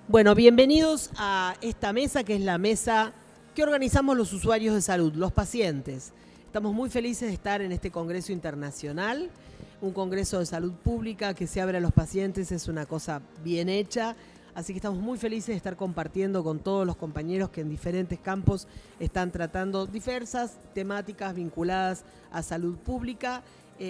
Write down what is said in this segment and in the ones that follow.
Bueno, bienvenidos a esta mesa que es la mesa que organizamos los usuarios de salud, los pacientes. Estamos muy felices de estar en este congreso internacional, un congreso de salud pública que se abre a los pacientes, es una cosa bien hecha. Así que estamos muy felices de estar compartiendo con todos los compañeros que en diferentes campos están tratando diversas temáticas vinculadas a salud pública.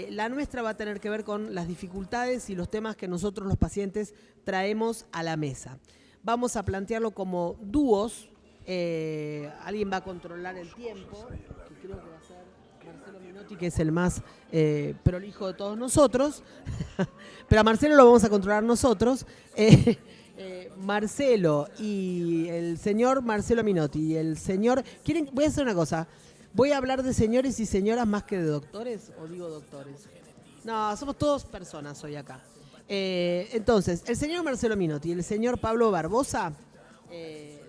La nuestra va a tener que ver con las dificultades y los temas que nosotros los pacientes traemos a la mesa. Vamos a plantearlo como dúos. Alguien va a controlar el tiempo, que creo que va a ser Marcelo Minotti, que es el más prolijo de todos nosotros. Pero a Marcelo lo vamos a controlar nosotros. Marcelo y el señor Marcelo Minotti y el señor... Voy a hacer una cosa. ¿Voy a hablar de señores y señoras más que de doctores? ¿O digo doctores? No, somos todos personas hoy acá. Entonces, el señor Marcelo Minotti y el señor Pablo Barbosa,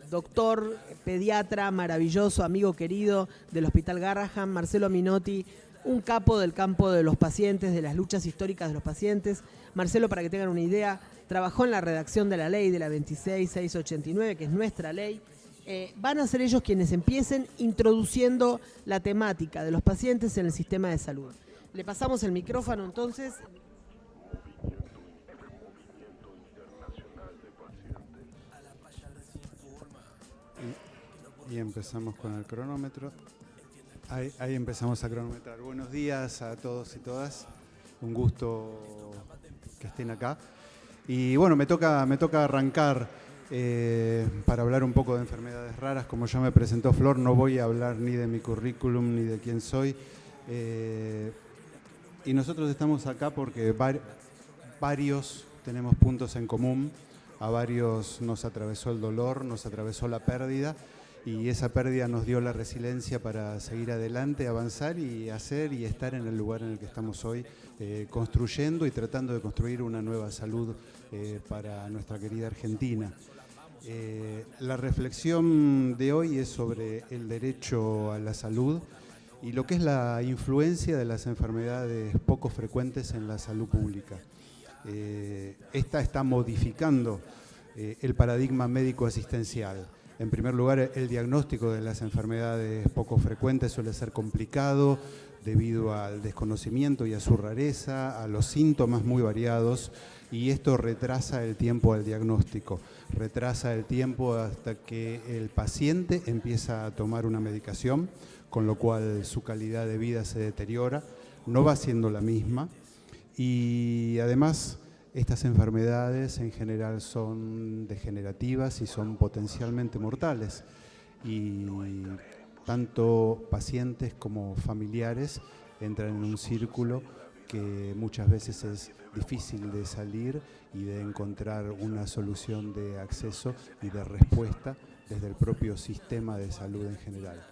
doctor, pediatra, maravilloso, amigo querido del Hospital Garrahan. Marcelo Minotti, un capo del campo de los pacientes, de las luchas históricas de los pacientes. Marcelo, para que tengan una idea, trabajó en la redacción de la ley de la 26689, que es nuestra ley. Van a ser ellos quienes empiecen introduciendo la temática de los pacientes en el sistema de salud. Le pasamos el micrófono entonces. Y empezamos con el cronómetro. Ahí empezamos a cronometrar. Buenos días a todos y todas. Un gusto que estén acá. Y bueno, me toca arrancar para hablar un poco de enfermedades raras. Como ya me presentó Flor, no voy a hablar ni de mi currículum ni de quién soy. Y nosotros estamos acá porque varios tenemos puntos en común. A varios nos atravesó el dolor, nos atravesó la pérdida. Y esa pérdida nos dio la resiliencia para seguir adelante, avanzar y hacer y estar en el lugar en el que estamos hoy, construyendo y tratando de construir una nueva salud para nuestra querida Argentina. La reflexión de hoy es sobre el derecho a la salud y lo que es la influencia de las enfermedades poco frecuentes en la salud pública. Esta está modificando el paradigma médico-asistencial. En primer lugar, el diagnóstico de las enfermedades poco frecuentes suele ser complicado debido al desconocimiento y a su rareza, a los síntomas muy variados, y esto retrasa el tiempo al diagnóstico, retrasa el tiempo hasta que el paciente empieza a tomar una medicación, con lo cual su calidad de vida se deteriora, no va siendo la misma, y además estas enfermedades en general son degenerativas y son potencialmente mortales, y tanto pacientes como familiares entran en un círculo que muchas veces es difícil de salir y de encontrar una solución de acceso y de respuesta desde el propio sistema de salud en general.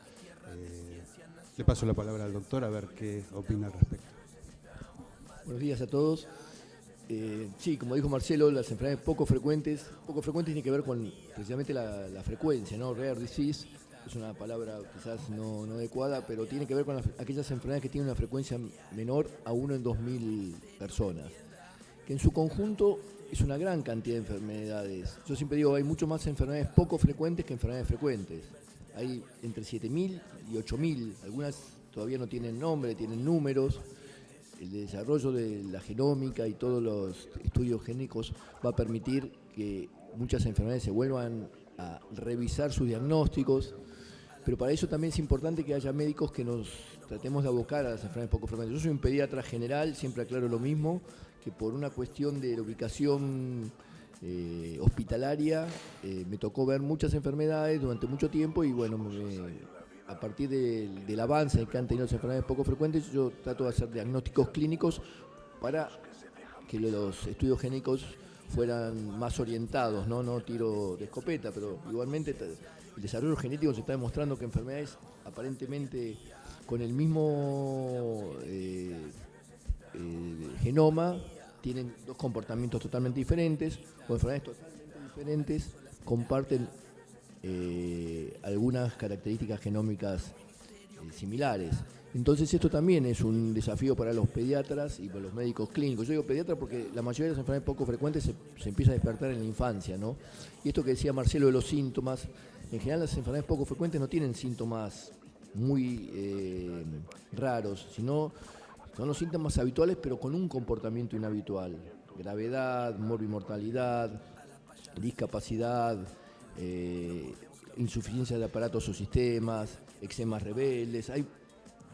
Le paso la palabra al doctor a ver qué opina al respecto. Buenos días a todos. Sí, como dijo Marcelo, las enfermedades poco frecuentes tiene que ver con precisamente la frecuencia, ¿no? Rare disease es una palabra quizás no adecuada, pero tiene que ver con aquellas enfermedades que tienen una frecuencia menor a 1 en 2000 personas, que en su conjunto es una gran cantidad de enfermedades. Yo siempre digo, hay mucho más enfermedades poco frecuentes que enfermedades frecuentes. Hay entre 7.000 y 8.000, algunas todavía no tienen nombre, tienen números. El desarrollo de la genómica y todos los estudios génicos va a permitir que muchas enfermedades se vuelvan a revisar sus diagnósticos, pero para eso también es importante que haya médicos que nos tratemos de abocar a las enfermedades poco frecuentes. Yo soy un pediatra general, siempre aclaro lo mismo, que por una cuestión de la ubicación hospitalaria me tocó ver muchas enfermedades durante mucho tiempo y bueno, a partir del avance que han tenido las enfermedades poco frecuentes, yo trato de hacer diagnósticos clínicos para que los estudios génicos fueran más orientados, no tiro de escopeta, pero igualmente el desarrollo genético se está demostrando que enfermedades aparentemente con el mismo genoma tienen dos comportamientos totalmente diferentes, o enfermedades totalmente diferentes comparten algunas características genómicas similares. Entonces esto también es un desafío para los pediatras y para los médicos clínicos. Yo digo pediatra porque la mayoría de las enfermedades poco frecuentes se empieza a despertar en la infancia, ¿no? Y esto que decía Marcelo de los síntomas, en general las enfermedades poco frecuentes no tienen síntomas muy raros, sino son los síntomas habituales pero con un comportamiento inhabitual. Gravedad, morbimortalidad, discapacidad, insuficiencia de aparatos o sistemas, eczemas rebeldes. Hay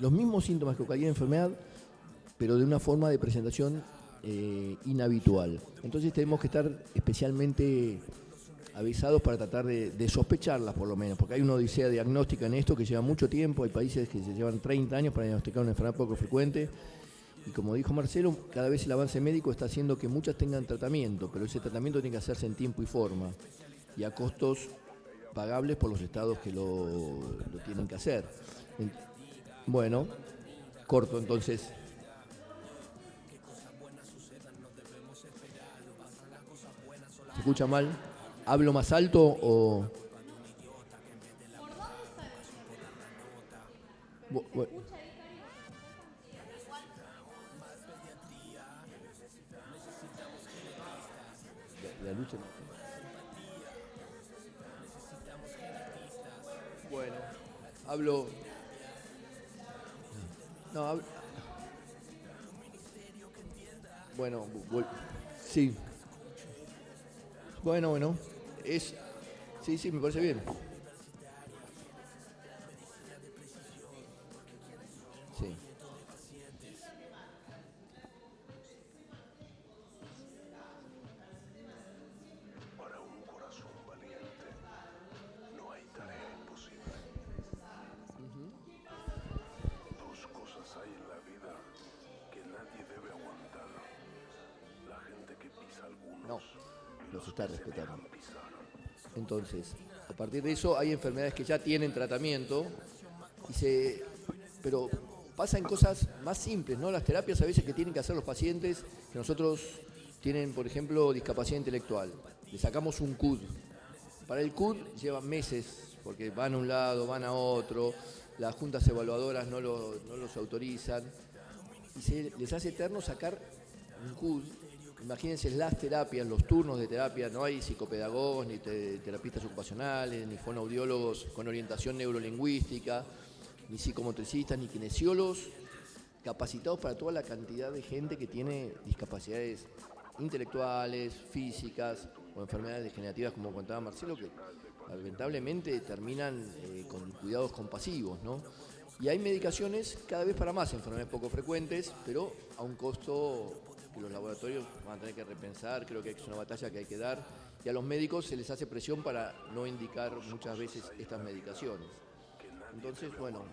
los mismos síntomas que cualquier enfermedad, pero de una forma de presentación inhabitual. Entonces tenemos que estar especialmente avisados para tratar de sospecharlas por lo menos, porque hay una odisea diagnóstica en esto que lleva mucho tiempo, hay países que se llevan 30 años para diagnosticar una enfermedad poco frecuente, y como dijo Marcelo, cada vez el avance médico está haciendo que muchas tengan tratamiento, pero ese tratamiento tiene que hacerse en tiempo y forma, y a costos pagables por los estados que lo tienen que hacer. Bueno, corto entonces. ¿Se escucha mal? ¿Hablo más alto o...? La lucha no. Bueno, hablo... No, hablo... Bueno, sí. Bueno, sí, me parece bien. Sí. Para un corazón valiente no hay tarea imposible. Dos cosas hay en la vida que nadie debe aguantar. La gente que pisa algunos. No, los está respetando. Pisar. Entonces, a partir de eso hay enfermedades que ya tienen tratamiento, pero pasan cosas más simples, ¿no? Las terapias a veces que tienen que hacer los pacientes, que nosotros tienen, por ejemplo, discapacidad intelectual. Le sacamos un CUD. Para el CUD llevan meses, porque van a un lado, van a otro, las juntas evaluadoras no los autorizan, y se les hace eterno sacar un CUD. Imagínense las terapias, los turnos de terapia, no hay psicopedagogos, ni terapistas ocupacionales, ni fonoaudiólogos con orientación neurolingüística, ni psicomotricistas, ni kinesiólogos capacitados para toda la cantidad de gente que tiene discapacidades intelectuales, físicas o enfermedades degenerativas, como contaba Marcelo, que lamentablemente terminan con cuidados compasivos, ¿no? Y hay medicaciones cada vez para más enfermedades poco frecuentes, pero a un costo que los laboratorios van a tener que repensar. Creo que es una batalla que hay que dar, y a los médicos se les hace presión para no indicar muchas veces estas medicaciones. Entonces, bueno,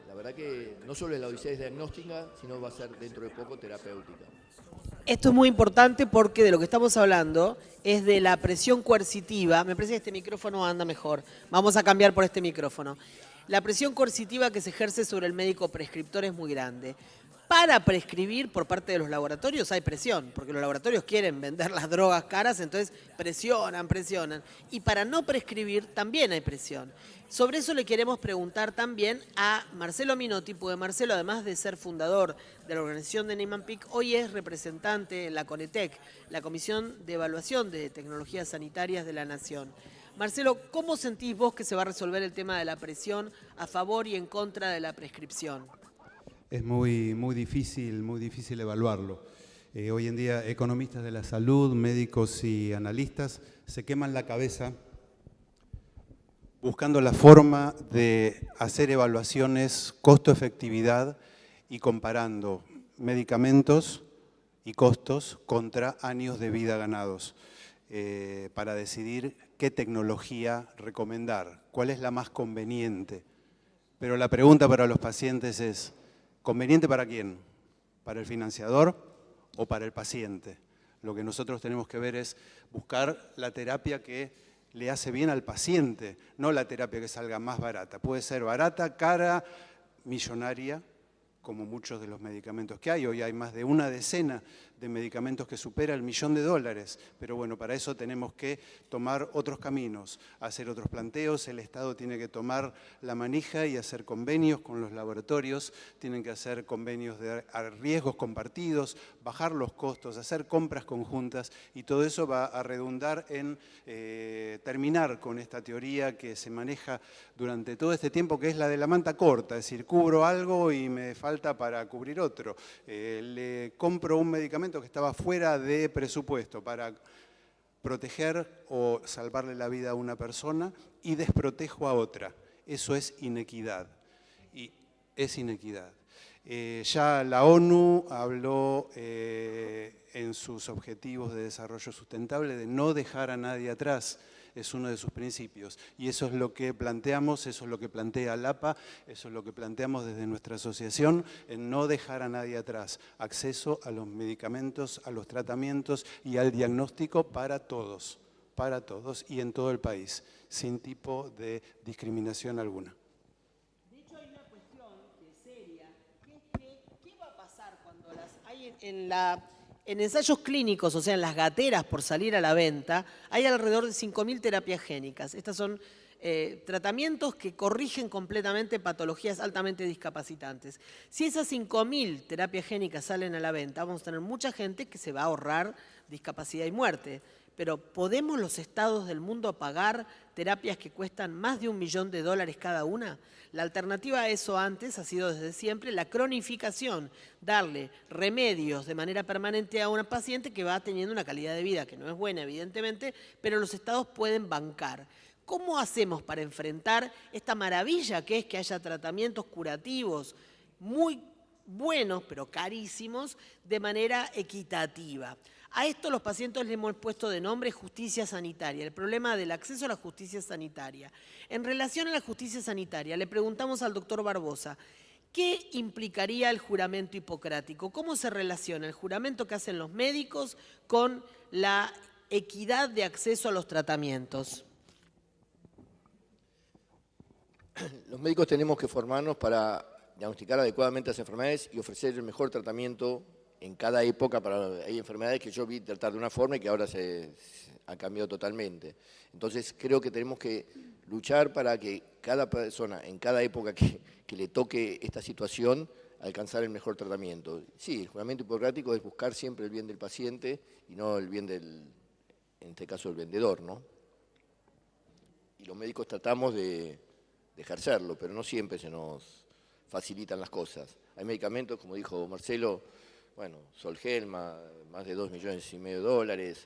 la verdad que no solo es la odisea diagnóstica, sino va a ser dentro de poco terapéutica. Esto es muy importante porque de lo que estamos hablando es de la presión coercitiva. Me parece que este micrófono anda mejor. Vamos a cambiar por este micrófono. La presión coercitiva que se ejerce sobre el médico prescriptor es muy grande. Para prescribir por parte de los laboratorios hay presión, porque los laboratorios quieren vender las drogas caras, entonces presionan. Y para no prescribir también hay presión. Sobre eso le queremos preguntar también a Marcelo Minotti, porque Marcelo, además de ser fundador de la organización de Niemann-Pick, hoy es representante en la CONETEC, la Comisión de Evaluación de Tecnologías Sanitarias de la Nación. Marcelo, ¿cómo sentís vos que se va a resolver el tema de la presión a favor y en contra de la prescripción? Es muy difícil evaluarlo. Hoy en día economistas de la salud, médicos y analistas se queman la cabeza buscando la forma de hacer evaluaciones costo-efectividad y comparando medicamentos y costos contra años de vida ganados para decidir qué tecnología recomendar, cuál es la más conveniente. Pero la pregunta para los pacientes es: ¿conveniente para quién? ¿Para el financiador o para el paciente? Lo que nosotros tenemos que ver es buscar la terapia que le hace bien al paciente, no la terapia que salga más barata. Puede ser barata, cara, millonaria, como muchos de los medicamentos que hay. Hoy hay más de una decena de medicamentos que supera el $1.000.000, pero bueno, para eso tenemos que tomar otros caminos, hacer otros planteos, el Estado tiene que tomar la manija y hacer convenios con los laboratorios, tienen que hacer convenios de riesgos compartidos, bajar los costos, hacer compras conjuntas, y todo eso va a redundar en terminar con esta teoría que se maneja durante todo este tiempo, que es la de la manta corta, es decir, cubro algo y me falta para cubrir otro. Le compro un medicamento que estaba fuera de presupuesto para proteger o salvarle la vida a una persona y desprotejo a otra. Eso es inequidad. Y es inequidad. Ya la ONU habló en sus objetivos de desarrollo sustentable de no dejar a nadie atrás. Es uno de sus principios. Y eso es lo que planteamos, eso es lo que plantea LAPA, eso es lo que planteamos desde nuestra asociación, en no dejar a nadie atrás. Acceso a los medicamentos, a los tratamientos y al diagnóstico para todos y en todo el país, sin tipo de discriminación alguna. De hecho, hay una cuestión que es seria, que es que, ¿qué va a pasar cuando hay en ensayos clínicos, o sea, en las gateras por salir a la venta, hay alrededor de 5.000 terapias génicas? Estas son tratamientos que corrigen completamente patologías altamente discapacitantes. Si esas 5.000 terapias génicas salen a la venta, vamos a tener mucha gente que se va a ahorrar discapacidad y muerte. Pero ¿podemos los estados del mundo pagar terapias que cuestan más de $1.000.000 cada una? La alternativa a eso antes ha sido desde siempre la cronificación, darle remedios de manera permanente a una paciente que va teniendo una calidad de vida que no es buena, evidentemente, pero los estados pueden bancar. ¿Cómo hacemos para enfrentar esta maravilla que es que haya tratamientos curativos muy buenos, pero carísimos, de manera equitativa? A esto los pacientes le hemos puesto de nombre justicia sanitaria, el problema del acceso a la justicia sanitaria. En relación a la justicia sanitaria, le preguntamos al doctor Barbosa, ¿qué implicaría el juramento hipocrático? ¿Cómo se relaciona el juramento que hacen los médicos con la equidad de acceso a los tratamientos? Los médicos tenemos que formarnos para diagnosticar adecuadamente las enfermedades y ofrecer el mejor tratamiento en cada época. Hay enfermedades que yo vi tratar de una forma y que ahora se ha cambiado totalmente. Entonces creo que tenemos que luchar para que cada persona, en cada época que le toque esta situación, alcanzar el mejor tratamiento. Sí, el juramento hipocrático es buscar siempre el bien del paciente y no el bien del, en este caso, el vendedor, ¿no? Y los médicos tratamos de ejercerlo, pero no siempre se nos facilitan las cosas. Hay medicamentos, como dijo Marcelo, bueno, Solgelma, más de $2.500.000.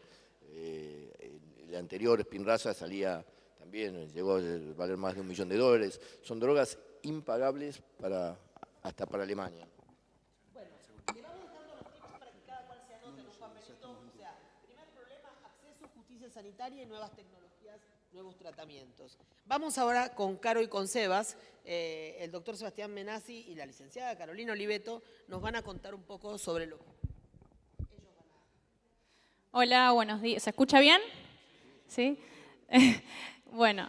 El anterior, Spinraza, salía también, llegó a valer más de $1.000.000. Son drogas impagables hasta para Alemania. Bueno, le vamos dando los tips para que cada cual se anote en un papelito. O sea, primer problema, acceso, justicia sanitaria y nuevas tecnologías, nuevos tratamientos. Vamos ahora con Caro y con Sebas. El doctor Sebastián Menazzi y la licenciada Carolina Oliveto nos van a contar un poco sobre lo que ellos van a... Hola, buenos días. ¿Se escucha bien? ¿Sí? Bueno,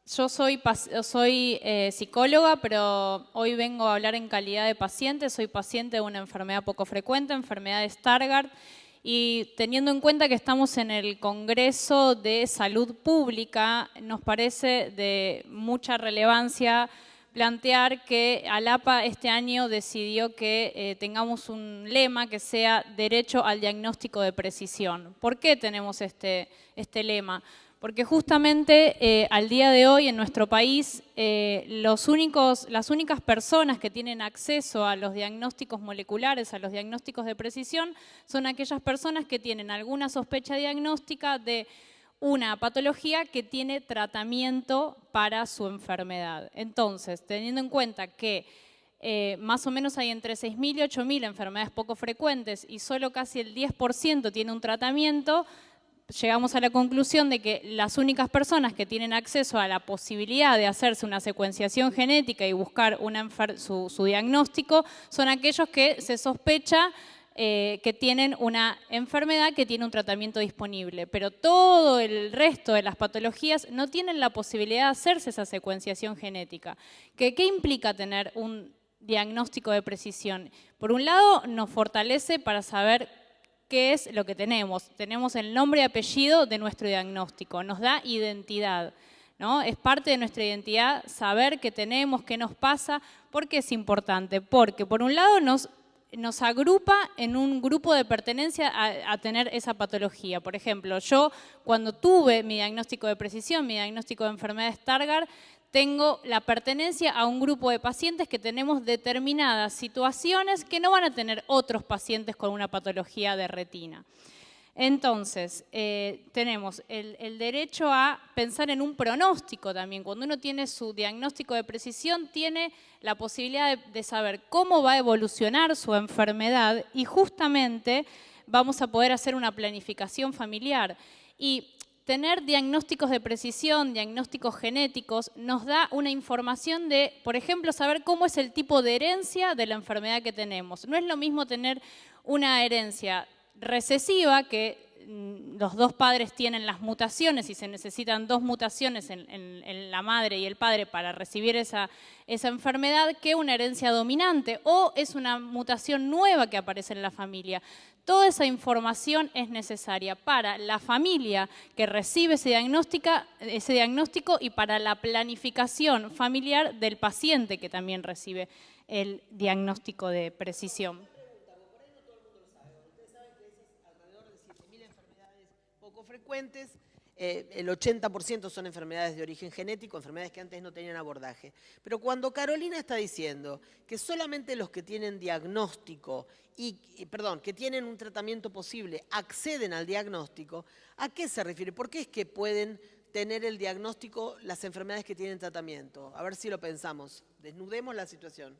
yo soy psicóloga, pero hoy vengo a hablar en calidad de paciente. Soy paciente de una enfermedad poco frecuente, enfermedad de Stargardt. Y teniendo en cuenta que estamos en el Congreso de Salud Pública, nos parece de mucha relevancia plantear que ALAPA este año decidió que tengamos un lema que sea derecho al diagnóstico de precisión. ¿Por qué tenemos este lema? Porque justamente al día de hoy en nuestro país las únicas personas que tienen acceso a los diagnósticos moleculares, a los diagnósticos de precisión, son aquellas personas que tienen alguna sospecha diagnóstica de una patología que tiene tratamiento para su enfermedad. Entonces, teniendo en cuenta que más o menos hay entre 6.000 y 8.000 enfermedades poco frecuentes y solo casi el 10% tiene un tratamiento, llegamos a la conclusión de que las únicas personas que tienen acceso a la posibilidad de hacerse una secuenciación genética y buscar su diagnóstico son aquellos que se sospecha que tienen una enfermedad que tiene un tratamiento disponible, pero todo el resto de las patologías no tienen la posibilidad de hacerse esa secuenciación genética. ¿Qué implica tener un diagnóstico de precisión. Por un lado, nos fortalece para saber qué es lo que tenemos. Tenemos el nombre y apellido de nuestro diagnóstico, nos da identidad, ¿no? Es parte de nuestra identidad saber qué tenemos, qué nos pasa. ¿Por qué es importante? Porque por un lado nos agrupa en un grupo de pertenencia a tener esa patología. Por ejemplo, yo cuando tuve mi diagnóstico de precisión, mi diagnóstico de enfermedad de Stargardt, tengo la pertenencia a un grupo de pacientes que tenemos determinadas situaciones que no van a tener otros pacientes con una patología de retina. Entonces, tenemos el derecho a pensar en un pronóstico también. Cuando uno tiene su diagnóstico de precisión, tiene la posibilidad de saber cómo va a evolucionar su enfermedad y justamente vamos a poder hacer una planificación familiar. Y tener diagnósticos de precisión, diagnósticos genéticos, nos da una información de, por ejemplo, saber cómo es el tipo de herencia de la enfermedad que tenemos. No es lo mismo tener una herencia recesiva, que los dos padres tienen las mutaciones y se necesitan dos mutaciones en la madre y el padre para recibir esa enfermedad, que una herencia dominante, o es una mutación nueva que aparece en la familia. Toda esa información es necesaria para la familia que recibe ese diagnóstico y para la planificación familiar del paciente que también recibe el diagnóstico de precisión. Frecuentes, el 80% son enfermedades de origen genético, enfermedades que antes no tenían abordaje. Pero cuando Carolina está diciendo que solamente los que tienen diagnóstico que tienen un tratamiento posible acceden al diagnóstico, ¿a qué se refiere? ¿Por qué es que pueden tener el diagnóstico las enfermedades que tienen tratamiento? A ver si lo pensamos, desnudemos la situación.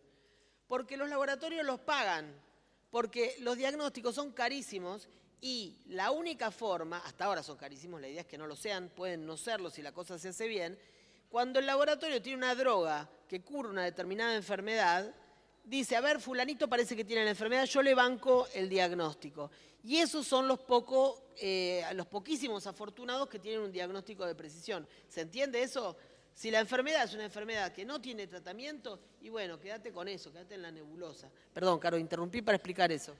Porque los laboratorios los pagan, porque los diagnósticos son carísimos. Y la única forma, hasta ahora son carísimos, la idea es que no lo sean, pueden no serlo si la cosa se hace bien, cuando el laboratorio tiene una droga que cura una determinada enfermedad, dice, a ver, fulanito parece que tiene la enfermedad, yo le banco el diagnóstico. Y esos son los poquísimos afortunados que tienen un diagnóstico de precisión. ¿Se entiende eso? Si la enfermedad es una enfermedad que no tiene tratamiento, y bueno, quédate con eso, quédate en la nebulosa. Perdón, Caro, interrumpí para explicar eso.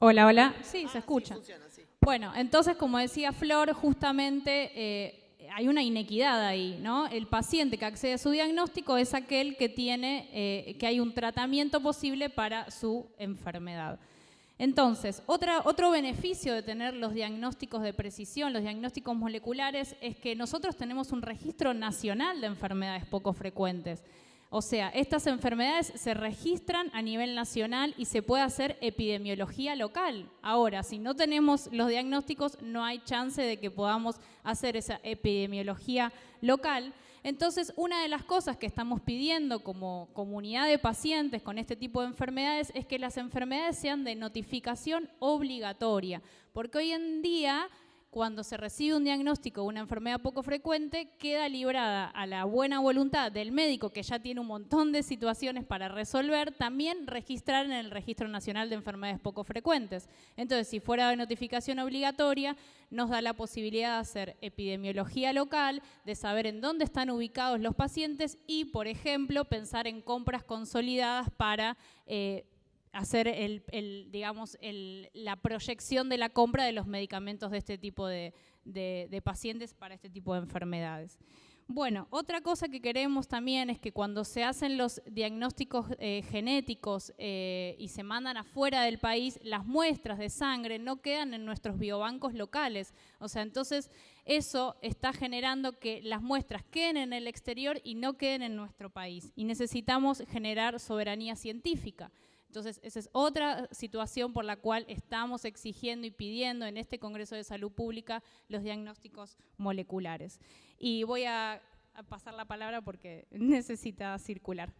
Hola, hola. Sí, se escucha. Sí, funciona, sí. Bueno, entonces, como decía Flor, justamente hay una inequidad ahí, ¿no? El paciente que accede a su diagnóstico es aquel que tiene, que hay un tratamiento posible para su enfermedad. Entonces, otro beneficio de tener los diagnósticos de precisión, los diagnósticos moleculares, es que nosotros tenemos un registro nacional de enfermedades poco frecuentes. O sea, estas enfermedades se registran a nivel nacional y se puede hacer epidemiología local. Ahora, si no tenemos los diagnósticos, no hay chance de que podamos hacer esa epidemiología local. Entonces, una de las cosas que estamos pidiendo como comunidad de pacientes con este tipo de enfermedades es que las enfermedades sean de notificación obligatoria, porque hoy en día, cuando se recibe un diagnóstico de una enfermedad poco frecuente, queda librada a la buena voluntad del médico, que ya tiene un montón de situaciones para resolver, también registrar en el Registro Nacional de Enfermedades Poco Frecuentes. Entonces, si fuera de notificación obligatoria, nos da la posibilidad de hacer epidemiología local, de saber en dónde están ubicados los pacientes y, por ejemplo, pensar en compras consolidadas para hacer la proyección de la compra de los medicamentos de este tipo de pacientes para este tipo de enfermedades. Bueno, otra cosa que queremos también es que cuando se hacen los diagnósticos genéticos y se mandan afuera del país, las muestras de sangre no quedan en nuestros biobancos locales. O sea, entonces eso está generando que las muestras queden en el exterior y no queden en nuestro país. Y necesitamos generar soberanía científica. Entonces, esa es otra situación por la cual estamos exigiendo y pidiendo en este Congreso de Salud Pública los diagnósticos moleculares. Y voy a pasar la palabra porque necesita circular.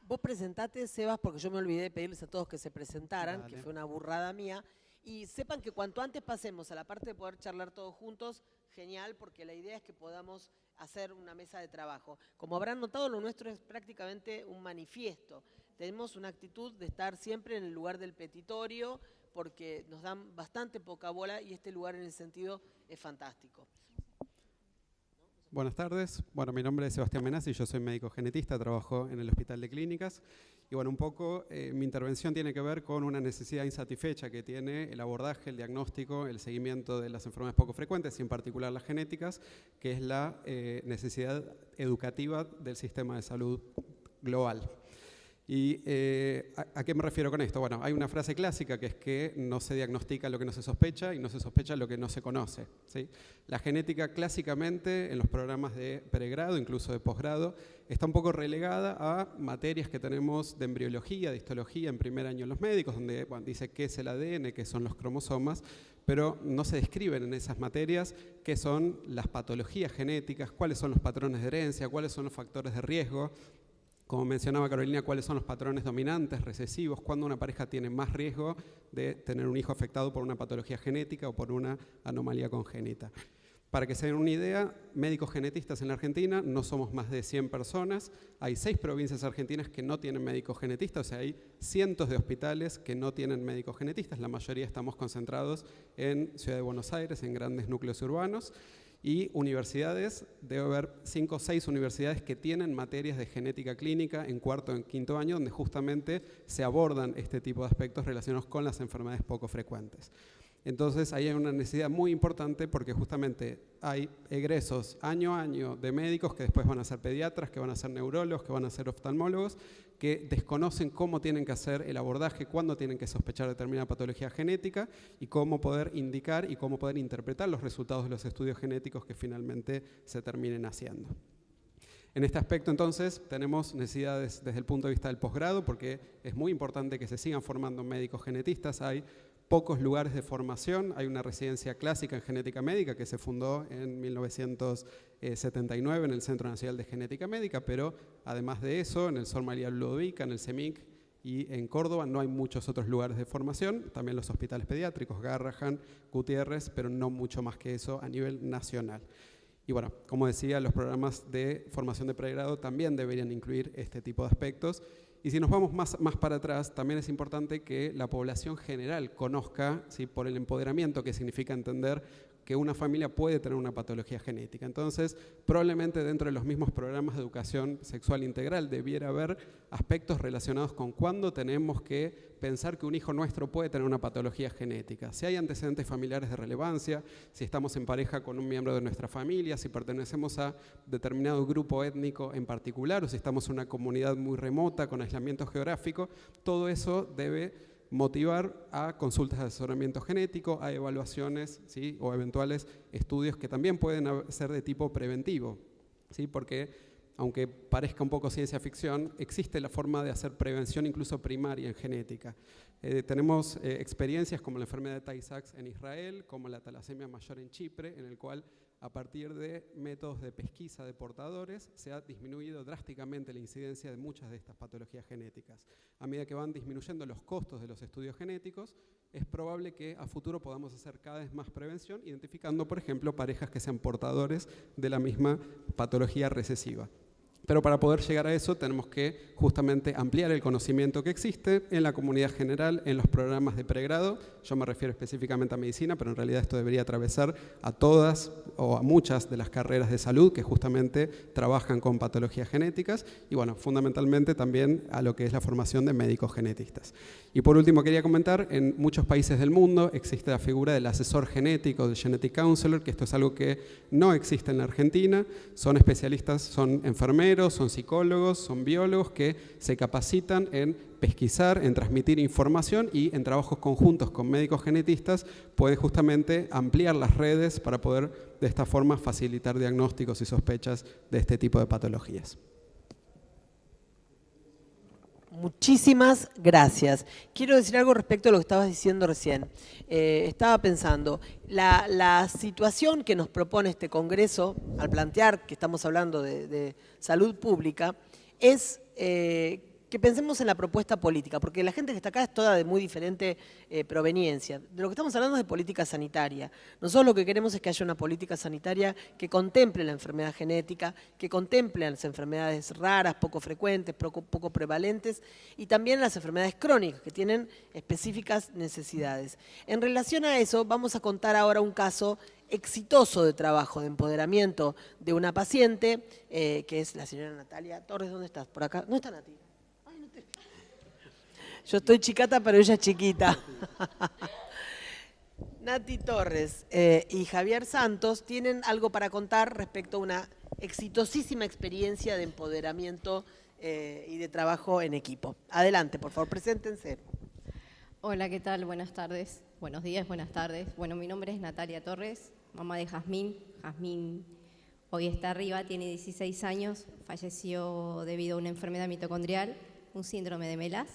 Vos presentate, Sebas, porque yo me olvidé de pedirles a todos que se presentaran, Dale. que fue una burrada mía. Y sepan que cuanto antes pasemos a la parte de poder charlar todos juntos, genial, porque la idea es que podamos hacer una mesa de trabajo. Como habrán notado, lo nuestro es prácticamente un manifiesto. Tenemos una actitud de estar siempre en el lugar del petitorio, porque nos dan bastante poca bola y este lugar en ese sentido es fantástico. Buenas tardes. Bueno, mi nombre es Sebastián Menazzi, yo soy médico genetista, trabajo en el Hospital de Clínicas. Y bueno, un poco mi intervención tiene que ver con una necesidad insatisfecha que tiene el abordaje, el diagnóstico, el seguimiento de las enfermedades poco frecuentes, y en particular las genéticas, que es la necesidad educativa del sistema de salud global. ¿Y a qué me refiero con esto? Bueno, hay una frase clásica que es que no se diagnostica lo que no se sospecha y no se sospecha lo que no se conoce, ¿sí? La genética clásicamente en los programas de pregrado, incluso de posgrado, está un poco relegada a materias que tenemos de embriología, de histología en primer año en los médicos, donde dice qué es el ADN, qué son los cromosomas, pero no se describen en esas materias qué son las patologías genéticas, cuáles son los patrones de herencia, cuáles son los factores de riesgo. Como mencionaba Carolina, cuáles son los patrones dominantes, recesivos, cuándo una pareja tiene más riesgo de tener un hijo afectado por una patología genética o por una anomalía congénita. Para que se den una idea, médicos genetistas en la Argentina no somos más de 100 personas. Hay 6 provincias argentinas que no tienen médicos genetistas, o sea, hay cientos de hospitales que no tienen médicos genetistas. La mayoría estamos concentrados en Ciudad de Buenos Aires, en grandes núcleos urbanos. Y universidades, debe haber 5 o 6 universidades que tienen materias de genética clínica en cuarto o en quinto año, donde justamente se abordan este tipo de aspectos relacionados con las enfermedades poco frecuentes. Entonces ahí hay una necesidad muy importante porque justamente hay egresos año a año de médicos que después van a ser pediatras, que van a ser neurólogos, que van a ser oftalmólogos, que desconocen cómo tienen que hacer el abordaje, cuándo tienen que sospechar determinada patología genética y cómo poder indicar y cómo poder interpretar los resultados de los estudios genéticos que finalmente se terminen haciendo. En este aspecto, entonces, tenemos necesidades desde el punto de vista del posgrado, porque es muy importante que se sigan formando médicos genetistas. Hay pocos lugares de formación. Hay una residencia clásica en genética médica que se fundó en 1979 en el Centro Nacional de Genética Médica, pero además de eso, en el Sor María Ludovica, en el CEMIC y en Córdoba no hay muchos otros lugares de formación. También los hospitales pediátricos, Garrahan, Gutiérrez, pero no mucho más que eso a nivel nacional. Y bueno, como decía, los programas de formación de pregrado también deberían incluir este tipo de aspectos. Y si nos vamos más para atrás, también es importante que la población general conozca, ¿sí?, por el empoderamiento que significa entender que una familia puede tener una patología genética. Entonces, probablemente dentro de los mismos programas de educación sexual integral debiera haber aspectos relacionados con cuándo tenemos que pensar que un hijo nuestro puede tener una patología genética. Si hay antecedentes familiares de relevancia, si estamos en pareja con un miembro de nuestra familia, si pertenecemos a determinado grupo étnico en particular, o si estamos en una comunidad muy remota con aislamiento geográfico, todo eso debe motivar a consultas de asesoramiento genético, a evaluaciones, ¿sí?, o eventuales estudios que también pueden ser de tipo preventivo, ¿sí?, porque aunque parezca un poco ciencia ficción, existe la forma de hacer prevención incluso primaria en genética. Tenemos experiencias como la enfermedad de Tay-Sachs en Israel, como la talasemia mayor en Chipre, en el cual a partir de métodos de pesquisa de portadores se ha disminuido drásticamente la incidencia de muchas de estas patologías genéticas. A medida que van disminuyendo los costos de los estudios genéticos, es probable que a futuro podamos hacer cada vez más prevención, identificando, por ejemplo, parejas que sean portadores de la misma patología recesiva. Pero para poder llegar a eso tenemos que justamente ampliar el conocimiento que existe en la comunidad general, en los programas de pregrado. Yo me refiero específicamente a medicina, pero en realidad esto debería atravesar a todas o a muchas de las carreras de salud que justamente trabajan con patologías genéticas y bueno, fundamentalmente también a lo que es la formación de médicos genetistas. Y por último quería comentar, en muchos países del mundo existe la figura del asesor genético, del genetic counselor, que esto es algo que no existe en la Argentina. Son especialistas, son enfermeros, son psicólogos, son biólogos que se capacitan en pesquisar, en transmitir información y en trabajos conjuntos con médicos genetistas pueden justamente ampliar las redes para poder de esta forma facilitar diagnósticos y sospechas de este tipo de patologías. Muchísimas gracias. Quiero decir algo respecto a lo que estabas diciendo recién. Estaba pensando, la situación que nos propone este Congreso, al plantear que estamos hablando de salud pública, es que pensemos en la propuesta política, porque la gente que está acá es toda de muy diferente proveniencia. De lo que estamos hablando es de política sanitaria. Nosotros lo que queremos es que haya una política sanitaria que contemple la enfermedad genética, que contemple las enfermedades raras, poco frecuentes, poco prevalentes, y también las enfermedades crónicas, que tienen específicas necesidades. En relación a eso, vamos a contar ahora un caso exitoso de trabajo, de empoderamiento de una paciente, que es la señora Natalia Torres. ¿Dónde estás? ¿Por acá? ¿No está Nati? Ay, no te... Yo estoy chicata, pero ella es chiquita. Nati Torres y Javier Santos tienen algo para contar respecto a una exitosísima experiencia de empoderamiento y de trabajo en equipo. Adelante, por favor, preséntense. Hola, ¿qué tal? Buenas tardes, buenos días, buenas tardes. Bueno, mi nombre es Natalia Torres, mamá de Jazmín. Jazmín hoy está arriba, tiene 16 años, falleció debido a una enfermedad mitocondrial, un síndrome de MELAS.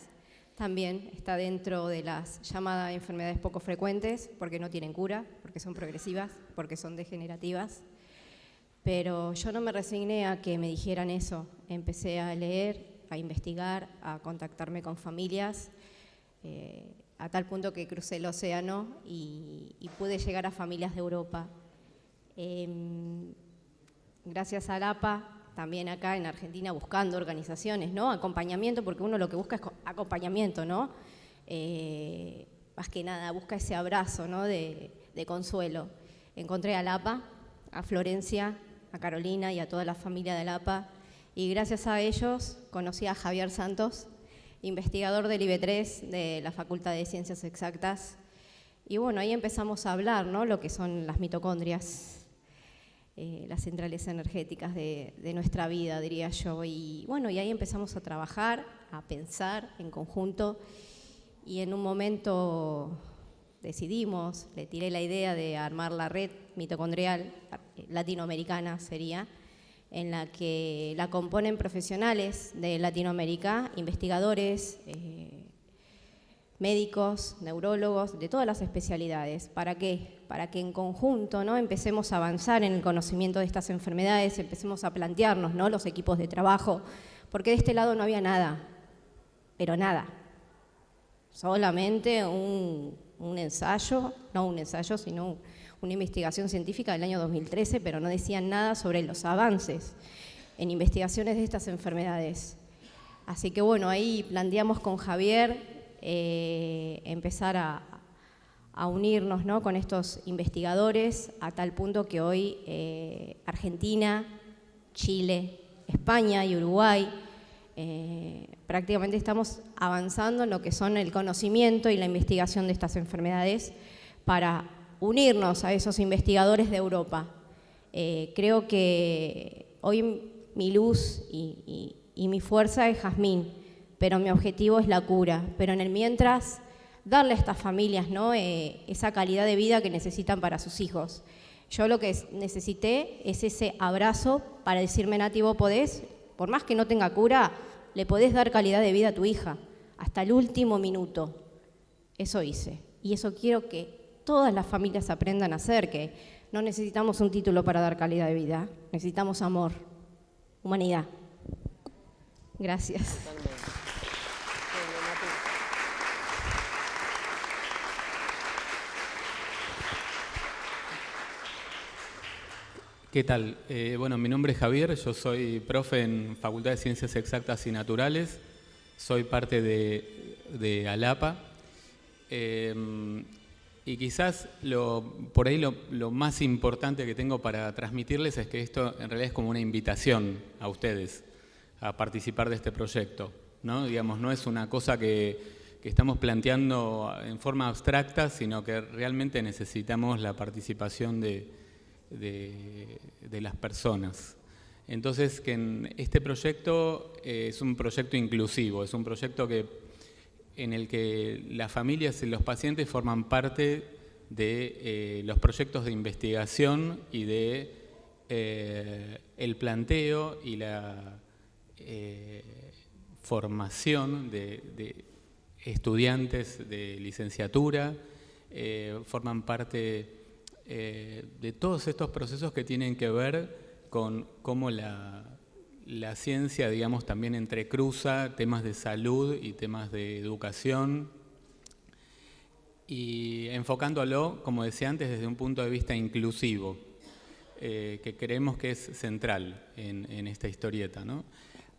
También está dentro de las llamadas enfermedades poco frecuentes, porque no tienen cura, porque son progresivas, porque son degenerativas. Pero yo no me resigné a que me dijeran eso. Empecé a leer, a investigar, a contactarme con familias, a tal punto que crucé el océano y pude llegar a familias de Europa. Gracias a ALAPA, también acá en Argentina buscando organizaciones, ¿no? Acompañamiento, porque uno lo que busca es acompañamiento, ¿no? Más que nada busca ese abrazo, ¿no? de consuelo. Encontré a ALAPA, a Florencia, a Carolina y a toda la familia de ALAPA, y gracias a ellos conocí a Javier Santos, investigador del IB3 de la Facultad de Ciencias Exactas, y bueno, ahí empezamos a hablar, ¿no? Lo que son las mitocondrias, las centrales energéticas de nuestra vida, diría yo, y bueno, y ahí empezamos a trabajar, a pensar en conjunto, y en un momento decidimos, le tiré la idea de armar la red mitocondrial latinoamericana, sería, en la que la componen profesionales de Latinoamérica, investigadores, médicos, neurólogos, de todas las especialidades. ¿Para qué? Para que en conjunto, ¿no? Empecemos a avanzar en el conocimiento de estas enfermedades, empecemos a plantearnos, ¿no? Los equipos de trabajo, porque de este lado no había nada, pero nada. Solamente un ensayo, no un ensayo, sino una investigación científica del año 2013, pero no decían nada sobre los avances en investigaciones de estas enfermedades. Así que bueno, ahí planteamos con Javier empezar a unirnos, ¿no? Con estos investigadores, a tal punto que hoy Argentina, Chile, España y Uruguay prácticamente estamos avanzando en lo que son el conocimiento y la investigación de estas enfermedades para unirnos a esos investigadores de Europa. Creo que hoy mi luz y mi fuerza es Jazmín, pero mi objetivo es la cura. Pero en el mientras, darle a estas familias, ¿no? Esa calidad de vida que necesitan para sus hijos. Yo lo que necesité es ese abrazo para decirme, Nati, vos podés, por más que no tenga cura, le podés dar calidad de vida a tu hija, hasta el último minuto. Eso hice. Y eso quiero que todas las familias aprendan a hacer, que no necesitamos un título para dar calidad de vida, necesitamos amor, humanidad. Gracias. ¿Qué tal? Bueno, mi nombre es Javier, yo soy profe en Facultad de Ciencias Exactas y Naturales, soy parte de ALAPA. Y quizás por ahí lo más importante que tengo para transmitirles es que esto en realidad es como una invitación a ustedes a participar de este proyecto, ¿no? Digamos, no es una cosa que estamos planteando en forma abstracta, sino que realmente necesitamos la participación de las personas. Entonces, que en este proyecto es un proyecto inclusivo, es un proyecto en el que las familias y los pacientes forman parte de los proyectos de investigación y de el planteo y la formación de estudiantes de licenciatura, forman parte de todos estos procesos que tienen que ver con cómo la ciencia, digamos, también entrecruza temas de salud y temas de educación, y enfocándolo, como decía antes, desde un punto de vista inclusivo, que creemos que es central en esta historieta, ¿no?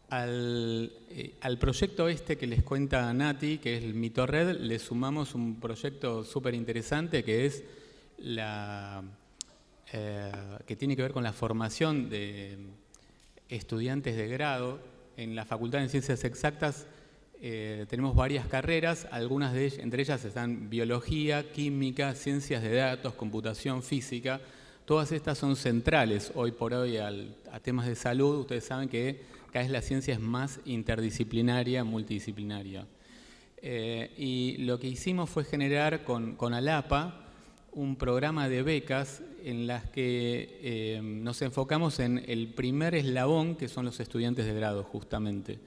Al proyecto este que les cuenta Nati, que es el MitoRed, le sumamos un proyecto súper interesante que es que tiene que ver con la formación de estudiantes de grado. En la Facultad de Ciencias Exactas tenemos varias carreras, algunas de ellas, entre ellas están biología, química, ciencias de datos, computación, física. Todas estas son centrales hoy por hoy a temas de salud. Ustedes saben que cada vez la ciencia es más interdisciplinaria, multidisciplinaria. Y lo que hicimos fue generar con ALAPA un programa de becas en las que nos enfocamos en el primer eslabón, que son los estudiantes de grado, justamente,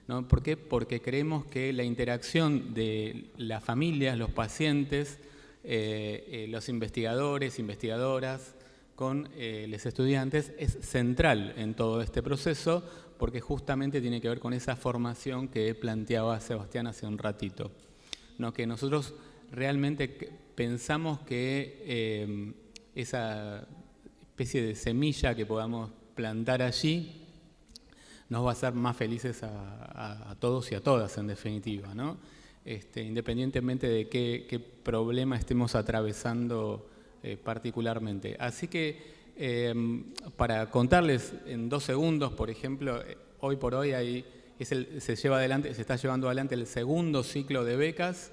¿no? ¿Por qué? Porque creemos que la interacción de las familias, los pacientes, los investigadores, investigadoras, con los estudiantes es central en todo este proceso, porque justamente tiene que ver con esa formación que planteaba Sebastián hace un ratito, ¿no? Que nosotros realmente pensamos que esa especie de semilla que podamos plantar allí nos va a hacer más felices a todos y a todas, en definitiva, ¿no? Independientemente de qué problema estemos atravesando particularmente. Así que para contarles en 2 segundos, por ejemplo, hoy por hoy se está llevando adelante el segundo ciclo de becas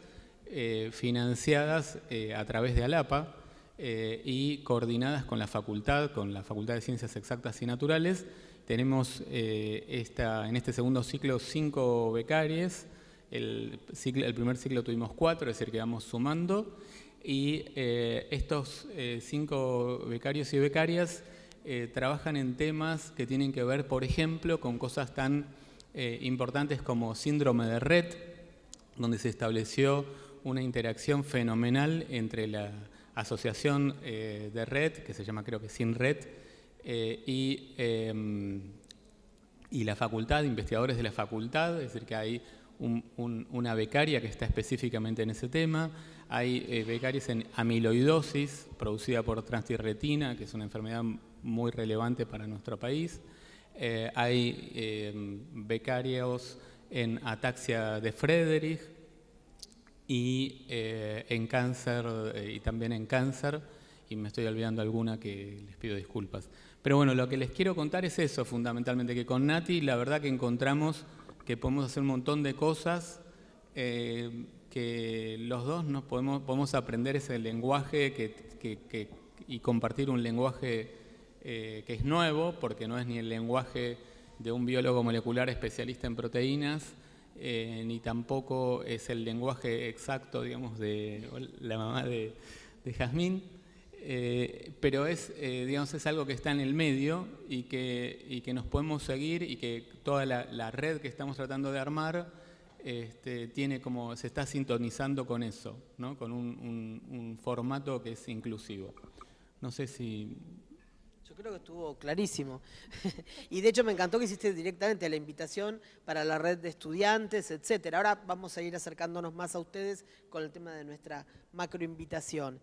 financiadas a través de ALAPA y coordinadas con la Facultad de Ciencias Exactas y Naturales. Tenemos en este segundo ciclo 5 becarios. El primer ciclo tuvimos 4, es decir, que vamos sumando. Y estos 5 becarios y becarias trabajan en temas que tienen que ver, por ejemplo, con cosas tan importantes como síndrome de Rett, donde se estableció una interacción fenomenal entre la asociación de Rett, que se llama creo que Sin Rett, y la facultad, investigadores de la facultad, es decir, que hay una becaria que está específicamente en ese tema. Hay becarios en amiloidosis producida por transtirretina, que es una enfermedad muy relevante para nuestro país. Hay becarios en ataxia de Friedreich y en cáncer, y también en cáncer, y me estoy olvidando alguna que les pido disculpas. Pero bueno, lo que les quiero contar es eso, fundamentalmente, que con Nati la verdad que encontramos que podemos hacer un montón de cosas, que los dos podemos aprender ese lenguaje y compartir un lenguaje que es nuevo, porque no es ni el lenguaje de un biólogo molecular especialista en proteínas, ni tampoco es el lenguaje exacto, digamos, de la mamá de Jazmín, pero es algo que está en el medio y que nos podemos seguir, y que toda la red que estamos tratando de armar se está sintonizando con eso, ¿no? Con un formato que es inclusivo. No sé si... Yo creo que estuvo clarísimo. Y de hecho me encantó que hiciste directamente la invitación para la red de estudiantes, etcétera. Ahora vamos a ir acercándonos más a ustedes con el tema de nuestra macroinvitación.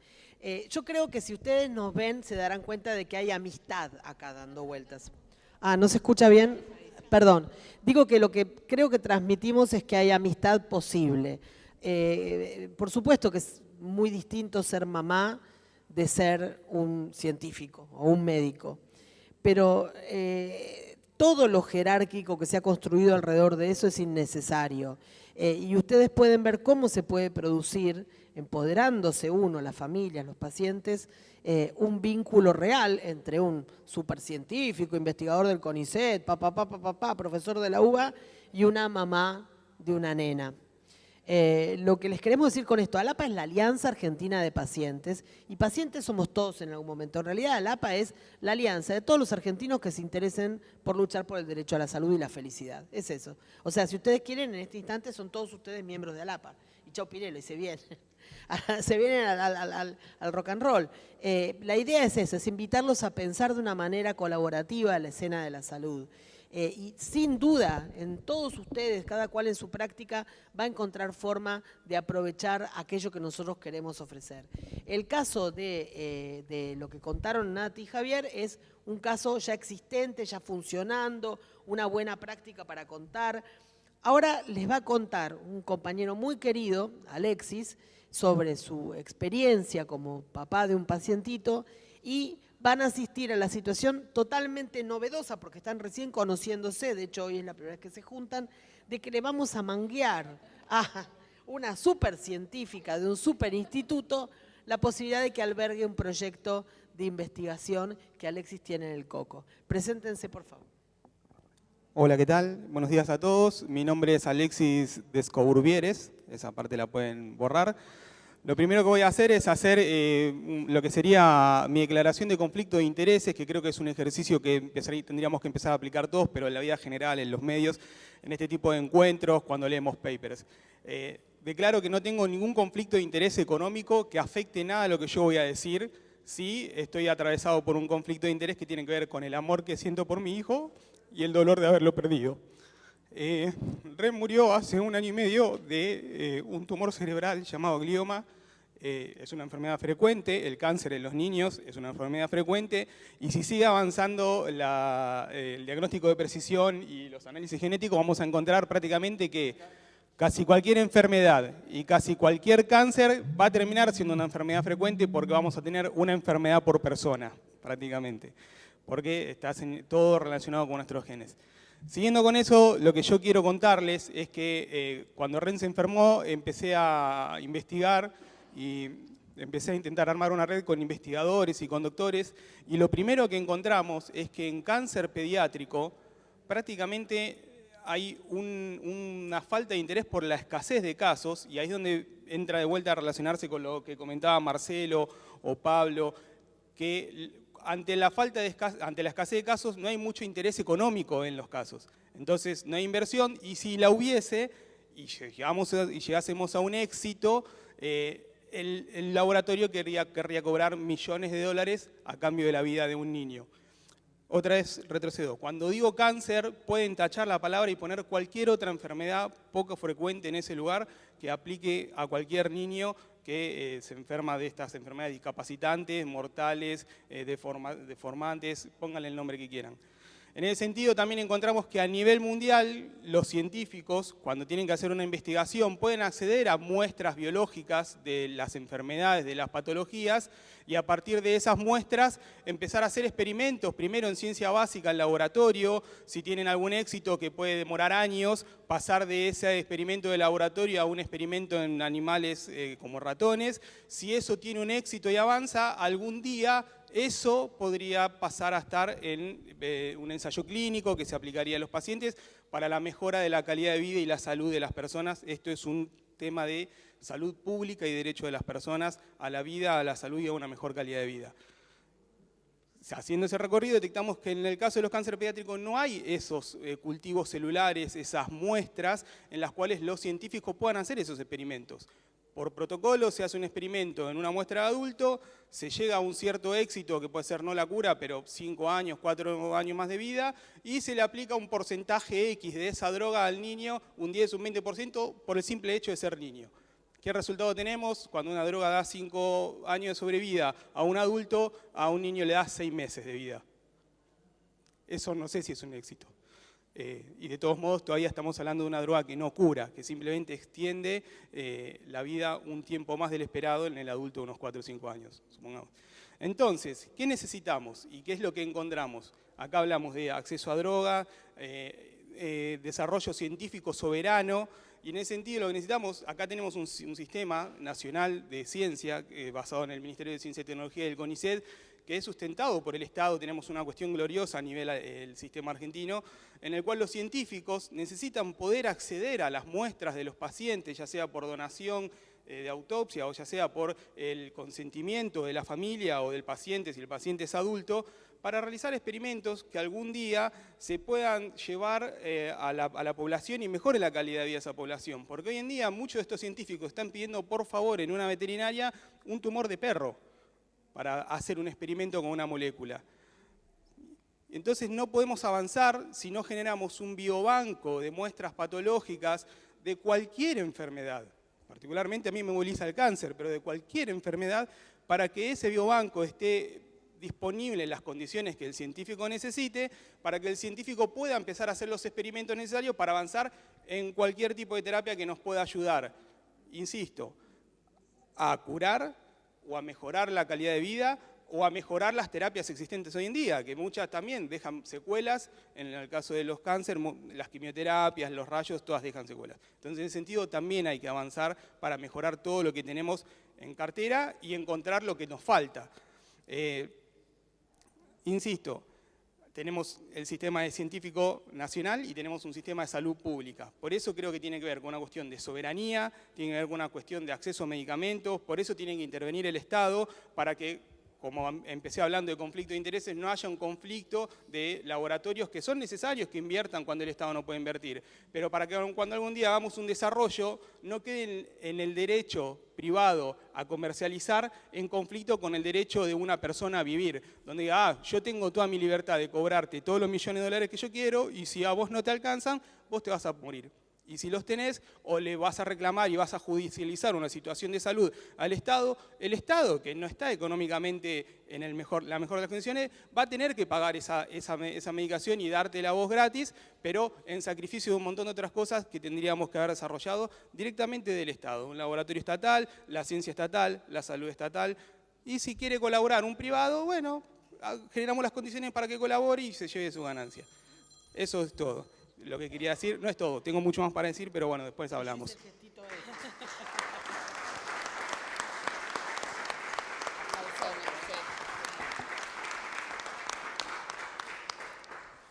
Yo creo que si ustedes nos ven se darán cuenta de que hay amistad acá dando vueltas. ¿No se escucha bien? Perdón. Digo que lo que creo que transmitimos es que hay amistad posible. Por supuesto que es muy distinto ser mamá de ser un científico o un médico, pero todo lo jerárquico que se ha construido alrededor de eso es innecesario. Y ustedes pueden ver cómo se puede producir, empoderándose uno, las familias, los pacientes, un vínculo real entre un supercientífico, investigador del CONICET, profesor de la UBA, y una mamá de una nena. Lo que les queremos decir con esto, ALAPA es la Alianza Argentina de Pacientes, y pacientes somos todos en algún momento. En realidad ALAPA es la alianza de todos los argentinos que se interesen por luchar por el derecho a la salud y la felicidad. Es eso. O sea, si ustedes quieren, en este instante son todos ustedes miembros de ALAPA. Y chau Pirelo, y se vienen. Se vienen al rock and roll. La idea es esa, es invitarlos a pensar de una manera colaborativa la escena de la salud. Y sin duda, en todos ustedes, cada cual en su práctica, va a encontrar forma de aprovechar aquello que nosotros queremos ofrecer. El caso de lo que contaron Nati y Javier es un caso ya existente, ya funcionando, una buena práctica para contar. Ahora les va a contar un compañero muy querido, Alexis, sobre su experiencia como papá de un pacientito, y van a asistir a la situación totalmente novedosa, porque están recién conociéndose, de hecho hoy es la primera vez que se juntan, de que le vamos a manguear a una super científica de un super instituto la posibilidad de que albergue un proyecto de investigación que Alexis tiene en el Coco. Preséntense, por favor. Hola, ¿qué tal? Buenos días a todos. Mi nombre es Alexis Descoburbieres, esa parte la pueden borrar. Lo primero que voy a hacer es hacer lo que sería mi declaración de conflicto de intereses, que creo que es un ejercicio que tendríamos que empezar a aplicar todos, pero en la vida general, en los medios, en este tipo de encuentros, cuando leemos papers. Declaro que no tengo ningún conflicto de interés económico que afecte nada a lo que yo voy a decir. Sí, estoy atravesado por un conflicto de interés que tiene que ver con el amor que siento por mi hijo y el dolor de haberlo perdido. Ren murió hace 1 año y medio de un tumor cerebral llamado glioma. Es una enfermedad frecuente, el cáncer en los niños es una enfermedad frecuente, y si sigue avanzando el diagnóstico de precisión y los análisis genéticos, vamos a encontrar prácticamente que casi cualquier enfermedad y casi cualquier cáncer va a terminar siendo una enfermedad frecuente, porque vamos a tener una enfermedad por persona, prácticamente, porque está todo relacionado con nuestros genes. Siguiendo con eso, lo que yo quiero contarles es que cuando Ren se enfermó, empecé a investigar y empecé a intentar armar una red con investigadores y con doctores, y lo primero que encontramos es que en cáncer pediátrico prácticamente hay una falta de interés por la escasez de casos, y ahí es donde entra de vuelta a relacionarse con lo que comentaba Marcelo o Pablo, que ante la escasez de casos no hay mucho interés económico en los casos. Entonces no hay inversión, y si la hubiese y llegásemos a un éxito, el laboratorio querría cobrar millones de dólares a cambio de la vida de un niño. Otra vez retrocedo. Cuando digo cáncer, pueden tachar la palabra y poner cualquier otra enfermedad poco frecuente en ese lugar que aplique a cualquier niño que se enferma de estas enfermedades discapacitantes, mortales, deformantes, pónganle el nombre que quieran. En ese sentido, también encontramos que a nivel mundial, los científicos, cuando tienen que hacer una investigación, pueden acceder a muestras biológicas de las enfermedades, de las patologías, y a partir de esas muestras empezar a hacer experimentos, primero en ciencia básica, en laboratorio, si tienen algún éxito que puede demorar años, pasar de ese experimento de laboratorio a un experimento en animales como ratones. Si eso tiene un éxito y avanza, algún día eso podría pasar a estar en un ensayo clínico que se aplicaría a los pacientes para la mejora de la calidad de vida y la salud de las personas. Esto es un tema de salud pública y derecho de las personas a la vida, a la salud y a una mejor calidad de vida. Haciendo ese recorrido, detectamos que en el caso de los cánceres pediátricos no hay esos cultivos celulares, esas muestras en las cuales los científicos puedan hacer esos experimentos. Por protocolo se hace un experimento en una muestra de adulto, se llega a un cierto éxito, que puede ser no la cura, pero 5 años, 4 años más de vida, y se le aplica un porcentaje X de esa droga al niño, un 10, un 20%, por el simple hecho de ser niño. ¿Qué resultado tenemos? Cuando una droga da 5 años de sobrevida a un adulto, a un niño le da 6 meses de vida. Eso no sé si es un éxito. Y de todos modos todavía estamos hablando de una droga que no cura, que simplemente extiende la vida un tiempo más del esperado en el adulto de unos 4 o 5 años, supongamos. Entonces, ¿qué necesitamos y qué es lo que encontramos? Acá hablamos de acceso a droga, desarrollo científico soberano, y en ese sentido lo que necesitamos, acá tenemos un sistema nacional de ciencia basado en el Ministerio de Ciencia y Tecnología del CONICET, que es sustentado por el Estado. Tenemos una cuestión gloriosa a nivel del sistema argentino, en el cual los científicos necesitan poder acceder a las muestras de los pacientes, ya sea por donación de autopsia o ya sea por el consentimiento de la familia o del paciente, si el paciente es adulto, para realizar experimentos que algún día se puedan llevar a la población y mejore la calidad de vida de esa población. Porque hoy en día muchos de estos científicos están pidiendo por favor en una veterinaria un tumor de perro para hacer un experimento con una molécula. Entonces no podemos avanzar si no generamos un biobanco de muestras patológicas de cualquier enfermedad. Particularmente a mí me moviliza el cáncer, pero de cualquier enfermedad, para que ese biobanco esté disponible en las condiciones que el científico necesite, para que el científico pueda empezar a hacer los experimentos necesarios para avanzar en cualquier tipo de terapia que nos pueda ayudar, insisto, a curar o a mejorar la calidad de vida o a mejorar las terapias existentes hoy en día, que muchas también dejan secuelas, en el caso de los cánceres, las quimioterapias, los rayos, todas dejan secuelas. Entonces, en ese sentido, también hay que avanzar para mejorar todo lo que tenemos en cartera y encontrar lo que nos falta. Insisto, tenemos el sistema científico nacional y tenemos un sistema de salud pública. Por eso creo que tiene que ver con una cuestión de soberanía, tiene que ver con una cuestión de acceso a medicamentos, por eso tiene que intervenir el Estado para que, como empecé hablando de conflicto de intereses, no haya un conflicto de laboratorios que son necesarios que inviertan cuando el Estado no puede invertir. Pero para que cuando algún día hagamos un desarrollo, no quede en el derecho privado a comercializar en conflicto con el derecho de una persona a vivir. Donde diga, yo tengo toda mi libertad de cobrarte todos los millones de dólares que yo quiero y si a vos no te alcanzan, vos te vas a morir. Y si los tenés, o le vas a reclamar y vas a judicializar una situación de salud al Estado, el Estado, que no está económicamente en la mejor de las condiciones, va a tener que pagar esa medicación y darte la voz gratis, pero en sacrificio de un montón de otras cosas que tendríamos que haber desarrollado directamente del Estado. Un laboratorio estatal, la ciencia estatal, la salud estatal. Y si quiere colaborar un privado, bueno, generamos las condiciones para que colabore y se lleve su ganancia. Eso es todo. Lo que quería decir, no es todo, tengo mucho más para decir, pero bueno, después hablamos.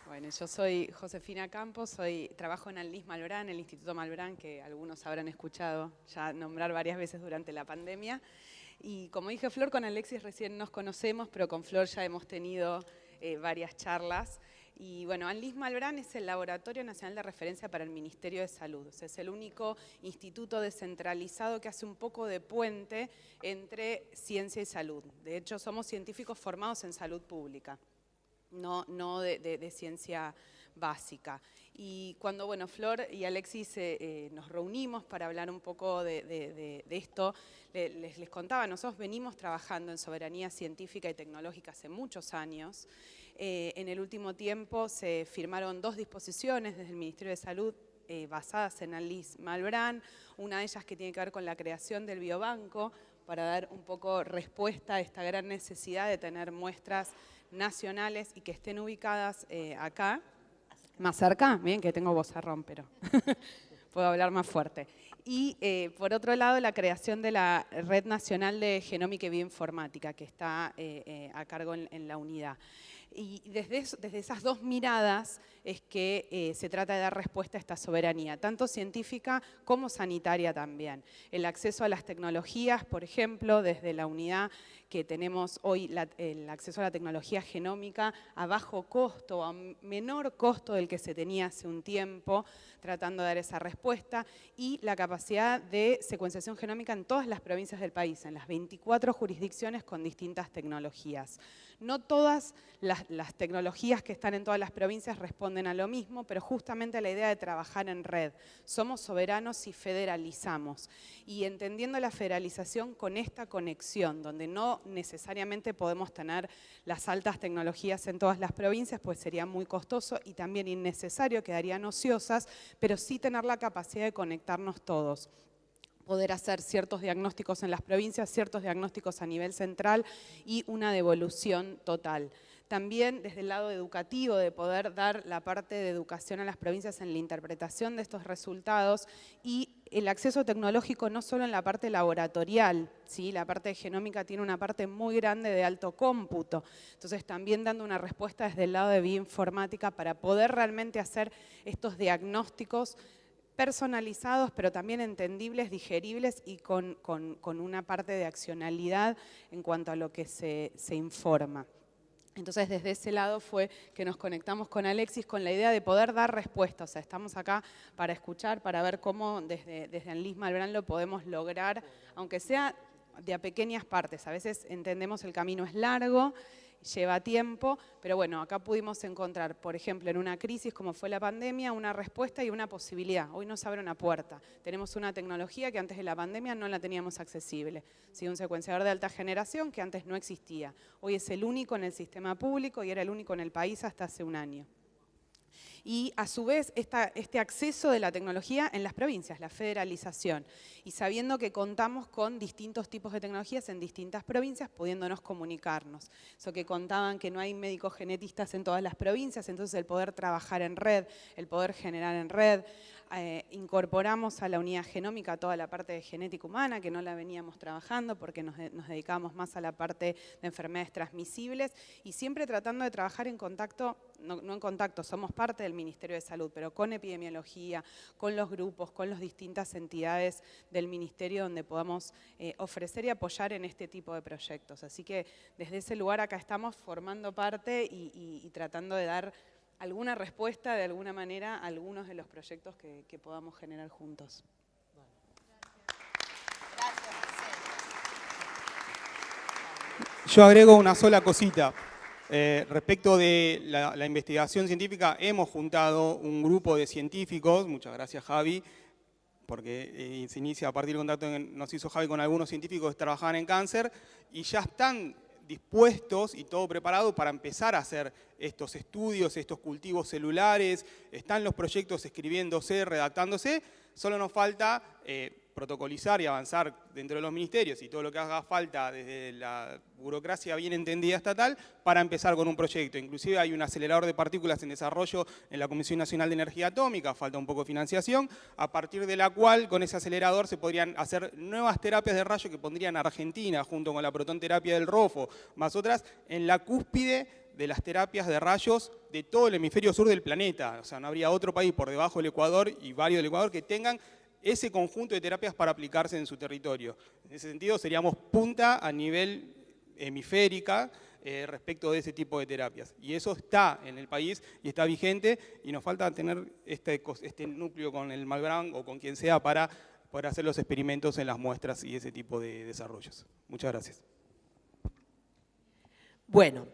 Bueno, yo soy Josefina Campos, trabajo en Anlis Malbrán, el Instituto Malbrán, que algunos habrán escuchado ya nombrar varias veces durante la pandemia. Y como dije Flor, con Alexis recién nos conocemos, pero con Flor ya hemos tenido varias charlas. Y bueno, Anlis Malbrán es el Laboratorio Nacional de Referencia para el Ministerio de Salud. O sea, es el único instituto descentralizado que hace un poco de puente entre ciencia y salud. De hecho, somos científicos formados en salud pública, no de ciencia básica. Y cuando, bueno, Flor y Alexis nos reunimos para hablar un poco de esto, les contaba, nosotros venimos trabajando en soberanía científica y tecnológica hace muchos años. En el último tiempo se firmaron 2 disposiciones desde el Ministerio de Salud basadas en Anlis Malbrán, una de ellas que tiene que ver con la creación del biobanco para dar un poco respuesta a esta gran necesidad de tener muestras nacionales y que estén ubicadas acá, más cerca, bien que tengo vozarrón, pero puedo hablar más fuerte. Y por otro lado, la creación de la Red Nacional de Genómica y Bioinformática, que está a cargo en la unidad. Y desde esas 2 miradas es que se trata de dar respuesta a esta soberanía, tanto científica como sanitaria también. El acceso a las tecnologías, por ejemplo, desde la unidad que tenemos hoy, el acceso a la tecnología genómica a bajo costo, a menor costo del que se tenía hace un tiempo, tratando de dar esa respuesta, y la capacidad de secuenciación genómica en todas las provincias del país, en las 24 jurisdicciones con distintas tecnologías. No todas las tecnologías que están en todas las provincias responden a lo mismo, pero justamente a la idea de trabajar en red. Somos soberanos y federalizamos. Y entendiendo la federalización con esta conexión, donde no necesariamente podemos tener las altas tecnologías en todas las provincias, pues sería muy costoso y también innecesario, quedarían ociosas, pero sí tener la capacidad de conectarnos todos. Poder hacer ciertos diagnósticos en las provincias, ciertos diagnósticos a nivel central y una devolución total. También desde el lado educativo, de poder dar la parte de educación a las provincias en la interpretación de estos resultados y el acceso tecnológico no solo en la parte laboratorial, ¿sí? La parte de genómica tiene una parte muy grande de alto cómputo, entonces también dando una respuesta desde el lado de bioinformática para poder realmente hacer estos diagnósticos personalizados, pero también entendibles, digeribles y con una parte de accionalidad en cuanto a lo que se informa. Entonces, desde ese lado fue que nos conectamos con Alexis con la idea de poder dar respuesta. O sea, estamos acá para escuchar, para ver cómo desde Anlis Malbrán lo podemos lograr, aunque sea de a pequeñas partes. A veces entendemos el camino es largo, lleva tiempo, pero bueno, acá pudimos encontrar, por ejemplo, en una crisis como fue la pandemia, una respuesta y una posibilidad. Hoy nos abre una puerta. Tenemos una tecnología que antes de la pandemia no la teníamos accesible. Sí, un secuenciador de alta generación que antes no existía. Hoy es el único en el sistema público y era el único en el país hasta hace un año. y a su vez este acceso de la tecnología en las provincias, la federalización, y sabiendo que contamos con distintos tipos de tecnologías en distintas provincias, pudiéndonos comunicarnos. Eso que contaban que no hay médicos genetistas en todas las provincias, entonces el poder trabajar en red, el poder generar en red. Incorporamos a la unidad genómica toda la parte de genética humana, que no la veníamos trabajando porque nos dedicamos más a la parte de enfermedades transmisibles, y siempre tratando de trabajar en contacto, no en contacto, somos parte del Ministerio de Salud, pero con epidemiología, con los grupos, con las distintas entidades del Ministerio donde podamos ofrecer y apoyar en este tipo de proyectos. Así que desde ese lugar acá estamos formando parte y tratando de dar alguna respuesta de alguna manera a algunos de los proyectos que podamos generar juntos. Yo agrego una sola cosita. Respecto de la investigación científica, hemos juntado un grupo de científicos, muchas gracias Javi, porque se inicia a partir del contacto que nos hizo Javi con algunos científicos que trabajaban en cáncer, y ya están dispuestos y todo preparado para empezar a hacer estos estudios, estos cultivos celulares. Están los proyectos escribiéndose, redactándose, solo nos falta protocolizar y avanzar dentro de los ministerios y todo lo que haga falta desde la burocracia bien entendida estatal para empezar con un proyecto. Inclusive hay un acelerador de partículas en desarrollo en la Comisión Nacional de Energía Atómica, falta un poco de financiación, a partir de la cual con ese acelerador se podrían hacer nuevas terapias de rayo que pondrían a Argentina junto con la protonterapia del ROFO, más otras, en la cúspide de las terapias de rayos de todo el hemisferio sur del planeta. O sea, no habría otro país por debajo del Ecuador y varios del Ecuador que tengan ese conjunto de terapias para aplicarse en su territorio. En ese sentido, seríamos punta a nivel hemisférica respecto de ese tipo de terapias. Y eso está en el país y está vigente, y nos falta tener este núcleo con el Malbrán o con quien sea para poder hacer los experimentos en las muestras y ese tipo de desarrollos. Muchas gracias. Bueno,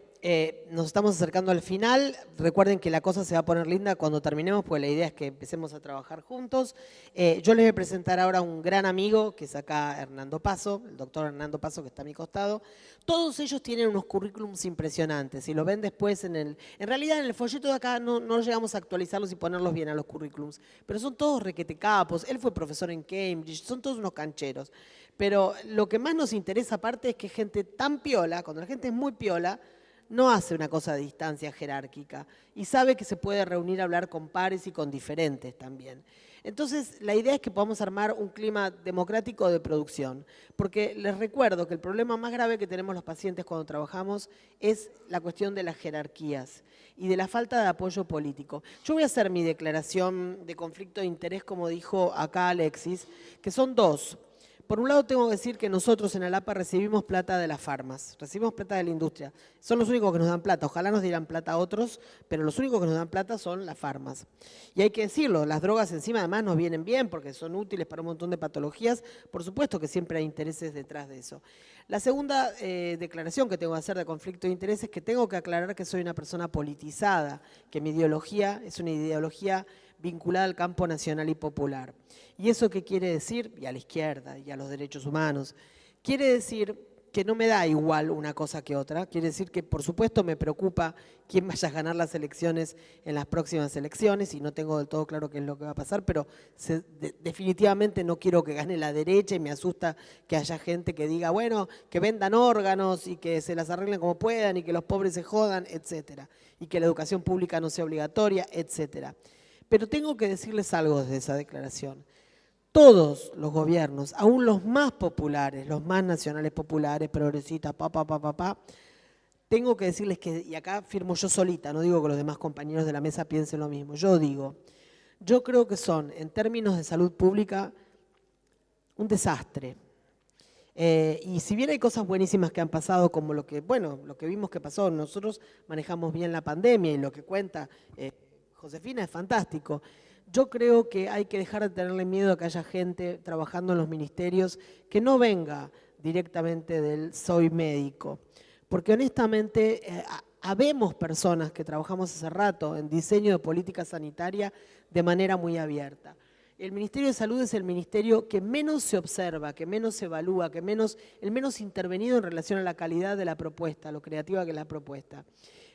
nos estamos acercando al final. Recuerden que la cosa se va a poner linda cuando terminemos, pues la idea es que empecemos a trabajar juntos. Yo les voy a presentar ahora a un gran amigo, que es acá Hernando Paso, el doctor Hernando Paso, que está a mi costado. Todos ellos tienen unos currículums impresionantes. Si lo ven después en realidad en el folleto de acá no llegamos a actualizarlos y ponerlos bien a los currículums, pero son todos requetecapos. Él fue profesor en Cambridge, son todos unos cancheros. Pero lo que más nos interesa aparte es que gente tan piola, cuando la gente es muy piola, no hace una cosa de distancia jerárquica y sabe que se puede reunir a hablar con pares y con diferentes también. Entonces, la idea es que podamos armar un clima democrático de producción, porque les recuerdo que el problema más grave que tenemos los pacientes cuando trabajamos es la cuestión de las jerarquías y de la falta de apoyo político. Yo voy a hacer mi declaración de conflicto de interés, como dijo acá Alexis, que son dos. Por un lado tengo que decir que nosotros en ALAPA recibimos plata de las farmas, recibimos plata de la industria. Son los únicos que nos dan plata, ojalá nos dieran plata a otros, pero los únicos que nos dan plata son las farmas. Y hay que decirlo, las drogas encima además nos vienen bien porque son útiles para un montón de patologías, por supuesto que siempre hay intereses detrás de eso. La segunda declaración que tengo que hacer de conflicto de intereses es que tengo que aclarar que soy una persona politizada, que mi ideología es una ideología vinculada al campo nacional y popular. ¿Y eso qué quiere decir? Y a la izquierda, y a los derechos humanos. Quiere decir que no me da igual una cosa que otra. Quiere decir que, por supuesto, me preocupa quién vaya a ganar las elecciones en las próximas elecciones, y no tengo del todo claro qué es lo que va a pasar, pero definitivamente no quiero que gane la derecha, y me asusta que haya gente que diga, bueno, que vendan órganos y que se las arreglen como puedan y que los pobres se jodan, etcétera, y que la educación pública no sea obligatoria, etcétera. Pero tengo que decirles algo desde esa declaración. Todos los gobiernos, aún los más populares, los más nacionales populares, progresistas, tengo que decirles que, y acá firmo yo solita, no digo que los demás compañeros de la mesa piensen lo mismo, yo creo que son, en términos de salud pública, un desastre. Y si bien hay cosas buenísimas que han pasado, como lo que vimos que pasó, nosotros manejamos bien la pandemia y lo que cuenta Josefina es fantástico. Yo creo que hay que dejar de tenerle miedo a que haya gente trabajando en los ministerios que no venga directamente del soy médico. Porque honestamente, habemos personas que trabajamos hace rato en diseño de política sanitaria de manera muy abierta. El Ministerio de Salud es el ministerio que menos se observa, que menos se evalúa, el menos intervenido en relación a la calidad de la propuesta, lo creativa que es la propuesta.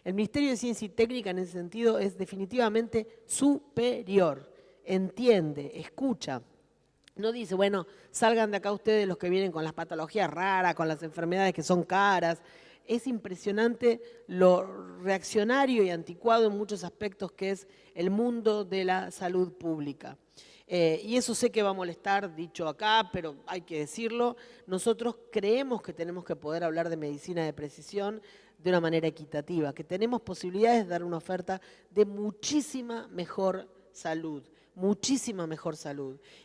El Ministerio de Ciencia y Técnica en ese sentido es definitivamente superior, entiende, escucha. No dice, bueno, salgan de acá ustedes los que vienen con las patologías raras, con las enfermedades que son caras. Es impresionante lo reaccionario y anticuado en muchos aspectos que es el mundo de la salud pública. Y eso sé que va a molestar, dicho acá, pero hay que decirlo. Nosotros creemos que tenemos que poder hablar de medicina de precisión de una manera equitativa, que tenemos posibilidades de dar una oferta de muchísima mejor salud,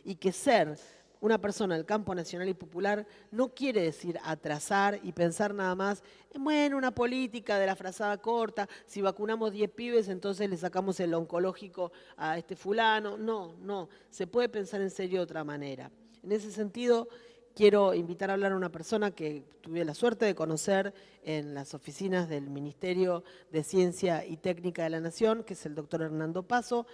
y que ser una persona del campo nacional y popular no quiere decir atrasar y pensar nada más en, bueno, una política de la frazada corta, si vacunamos 10 pibes, entonces le sacamos el oncológico a este fulano. No, se puede pensar en serio de otra manera. En ese sentido, quiero invitar a hablar a una persona que tuve la suerte de conocer en las oficinas del Ministerio de Ciencia y Técnica de la Nación, que es el doctor Hernando Paso,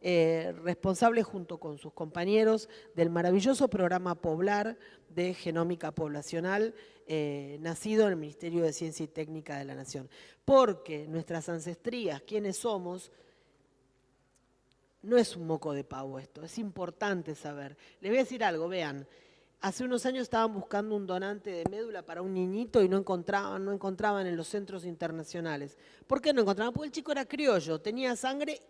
responsable junto con sus compañeros del maravilloso programa Poblar de genómica poblacional, nacido en el Ministerio de Ciencia y Técnica de la Nación. Porque nuestras ancestrías, quienes somos, no es un moco de pavo esto, es importante saber. Les voy a decir algo, vean. Hace unos años estaban buscando un donante de médula para un niñito y no encontraban en los centros internacionales. ¿Por qué no encontraban? Porque el chico era criollo, tenía sangre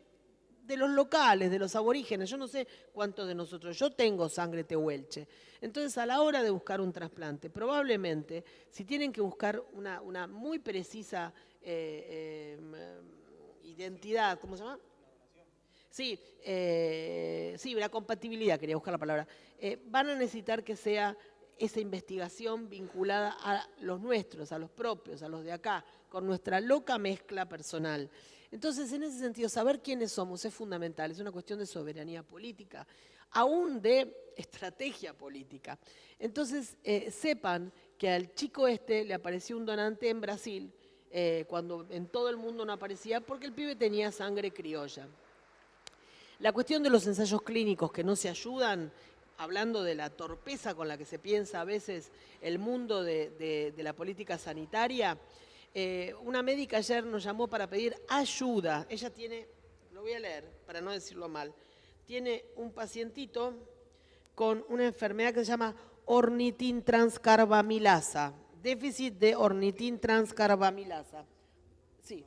de los locales, de los aborígenes. Yo no sé cuántos de nosotros, yo tengo sangre tehuelche. Entonces, a la hora de buscar un trasplante, probablemente, si tienen que buscar una muy precisa identidad, ¿cómo se llama? Sí, la compatibilidad, quería buscar la palabra. Van a necesitar que sea esa investigación vinculada a los nuestros, a los propios, a los de acá, con nuestra loca mezcla personal. Entonces, en ese sentido, saber quiénes somos es fundamental, es una cuestión de soberanía política, aún de estrategia política. Entonces, sepan que al chico este le apareció un donante en Brasil, cuando en todo el mundo no aparecía, porque el pibe tenía sangre criolla. La cuestión de los ensayos clínicos que no se ayudan, hablando de la torpeza con la que se piensa a veces el mundo de la política sanitaria, una médica ayer nos llamó para pedir ayuda. Ella tiene, lo voy a leer para no decirlo mal, tiene un pacientito con una enfermedad que se llama ornitintranscarbamilasa, déficit de ornitintranscarbamilasa. Sí.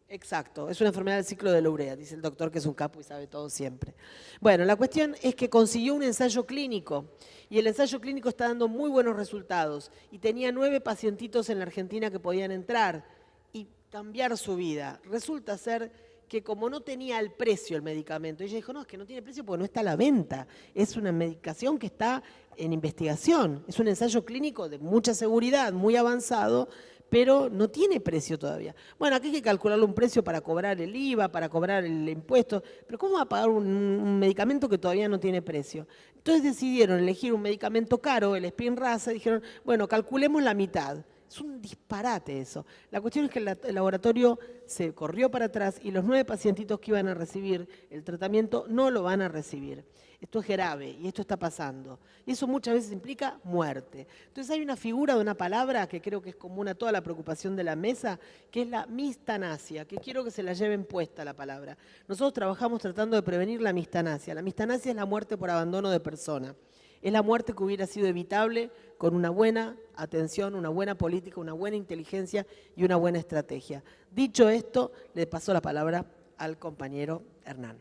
Exacto, es una enfermedad del ciclo de la urea, dice el doctor que es un capo y sabe todo siempre. Bueno, la cuestión es que consiguió un ensayo clínico y el ensayo clínico está dando muy buenos resultados y tenía 9 pacientitos en la Argentina que podían entrar y cambiar su vida. Resulta ser que como no tenía el precio el medicamento, ella dijo, no, es que no tiene precio porque no está a la venta, es una medicación que está en investigación, es un ensayo clínico de mucha seguridad, muy avanzado, pero no tiene precio todavía. Bueno, aquí hay que calcularle un precio para cobrar el IVA, para cobrar el impuesto, pero ¿cómo va a pagar un medicamento que todavía no tiene precio? Entonces decidieron elegir un medicamento caro, el Spinraza, y dijeron, bueno, calculemos la mitad. Es un disparate eso. La cuestión es que el laboratorio se corrió para atrás y los 9 pacientitos que iban a recibir el tratamiento no lo van a recibir. Esto es grave y esto está pasando. Y eso muchas veces implica muerte. Entonces hay una figura de una palabra que creo que es común a toda la preocupación de la mesa, que es la mistanasia, que quiero que se la lleven puesta la palabra. Nosotros trabajamos tratando de prevenir la mistanasia. La mistanasia es la muerte por abandono de persona. Es la muerte que hubiera sido evitable con una buena atención, una buena política, una buena inteligencia y una buena estrategia. Dicho esto, le paso la palabra al compañero Hernán.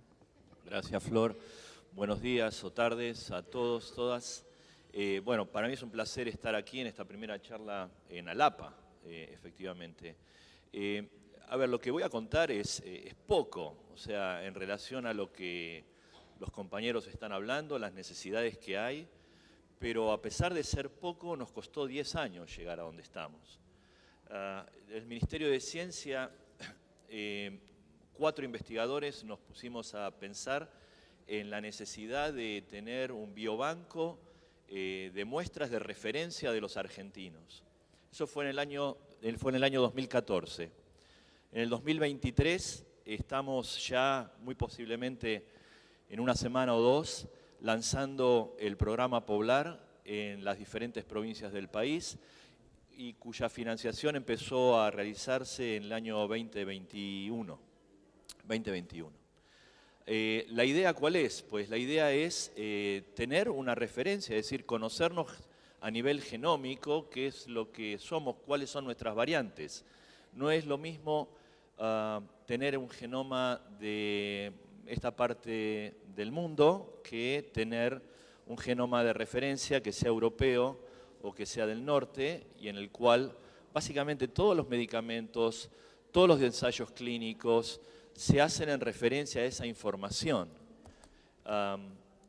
Gracias, Flor. Buenos días o tardes a todos, todas. Bueno, para mí es un placer estar aquí en esta primera charla en Alapa, efectivamente. A ver, lo que voy a contar es poco, o sea, en relación a lo que los compañeros están hablando, las necesidades que hay, pero a pesar de ser poco, nos costó 10 años llegar a donde estamos. El Ministerio de Ciencia, 4 investigadores nos pusimos a pensar en la necesidad de tener un biobanco de muestras de referencia de los argentinos. Eso fue en el año 2014. En el 2023 estamos ya muy posiblemente en una semana o 2 lanzando el programa Poblar en las diferentes provincias del país, y cuya financiación empezó a realizarse en el año 2021. ¿La idea cuál es? Pues la idea es tener una referencia, es decir, conocernos a nivel genómico qué es lo que somos, cuáles son nuestras variantes. No es lo mismo tener un genoma de esta parte del mundo que tener un genoma de referencia que sea europeo o que sea del norte y en el cual básicamente todos los medicamentos, todos los ensayos clínicos se hacen en referencia a esa información.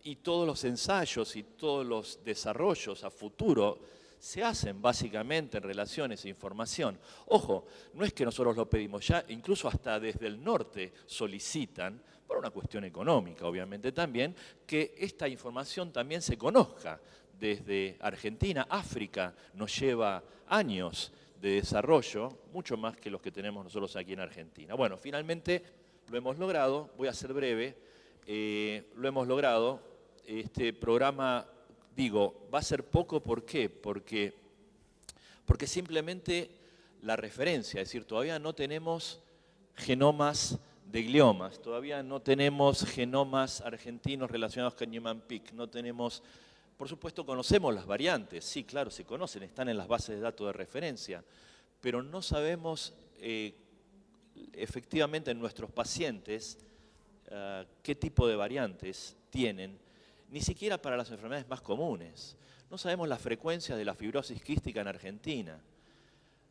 Y todos los ensayos y todos los desarrollos a futuro se hacen básicamente en relación a esa información. Ojo, no es que nosotros lo pedimos ya, incluso hasta desde el norte solicitan, por una cuestión económica obviamente también, que esta información también se conozca. Desde Argentina, África nos lleva años de desarrollo, mucho más que los que tenemos nosotros aquí en Argentina. Bueno, finalmente lo hemos logrado, voy a ser breve, lo hemos logrado. Este programa, digo, va a ser poco, ¿por qué? Porque simplemente la referencia, es decir, todavía no tenemos genomas de gliomas, todavía no tenemos genomas argentinos relacionados con Niemann-Pick, no tenemos... Por supuesto, conocemos las variantes, sí, claro, se conocen, están en las bases de datos de referencia, pero no sabemos efectivamente en nuestros pacientes qué tipo de variantes tienen, ni siquiera para las enfermedades más comunes. No sabemos la frecuencia de la fibrosis quística en Argentina.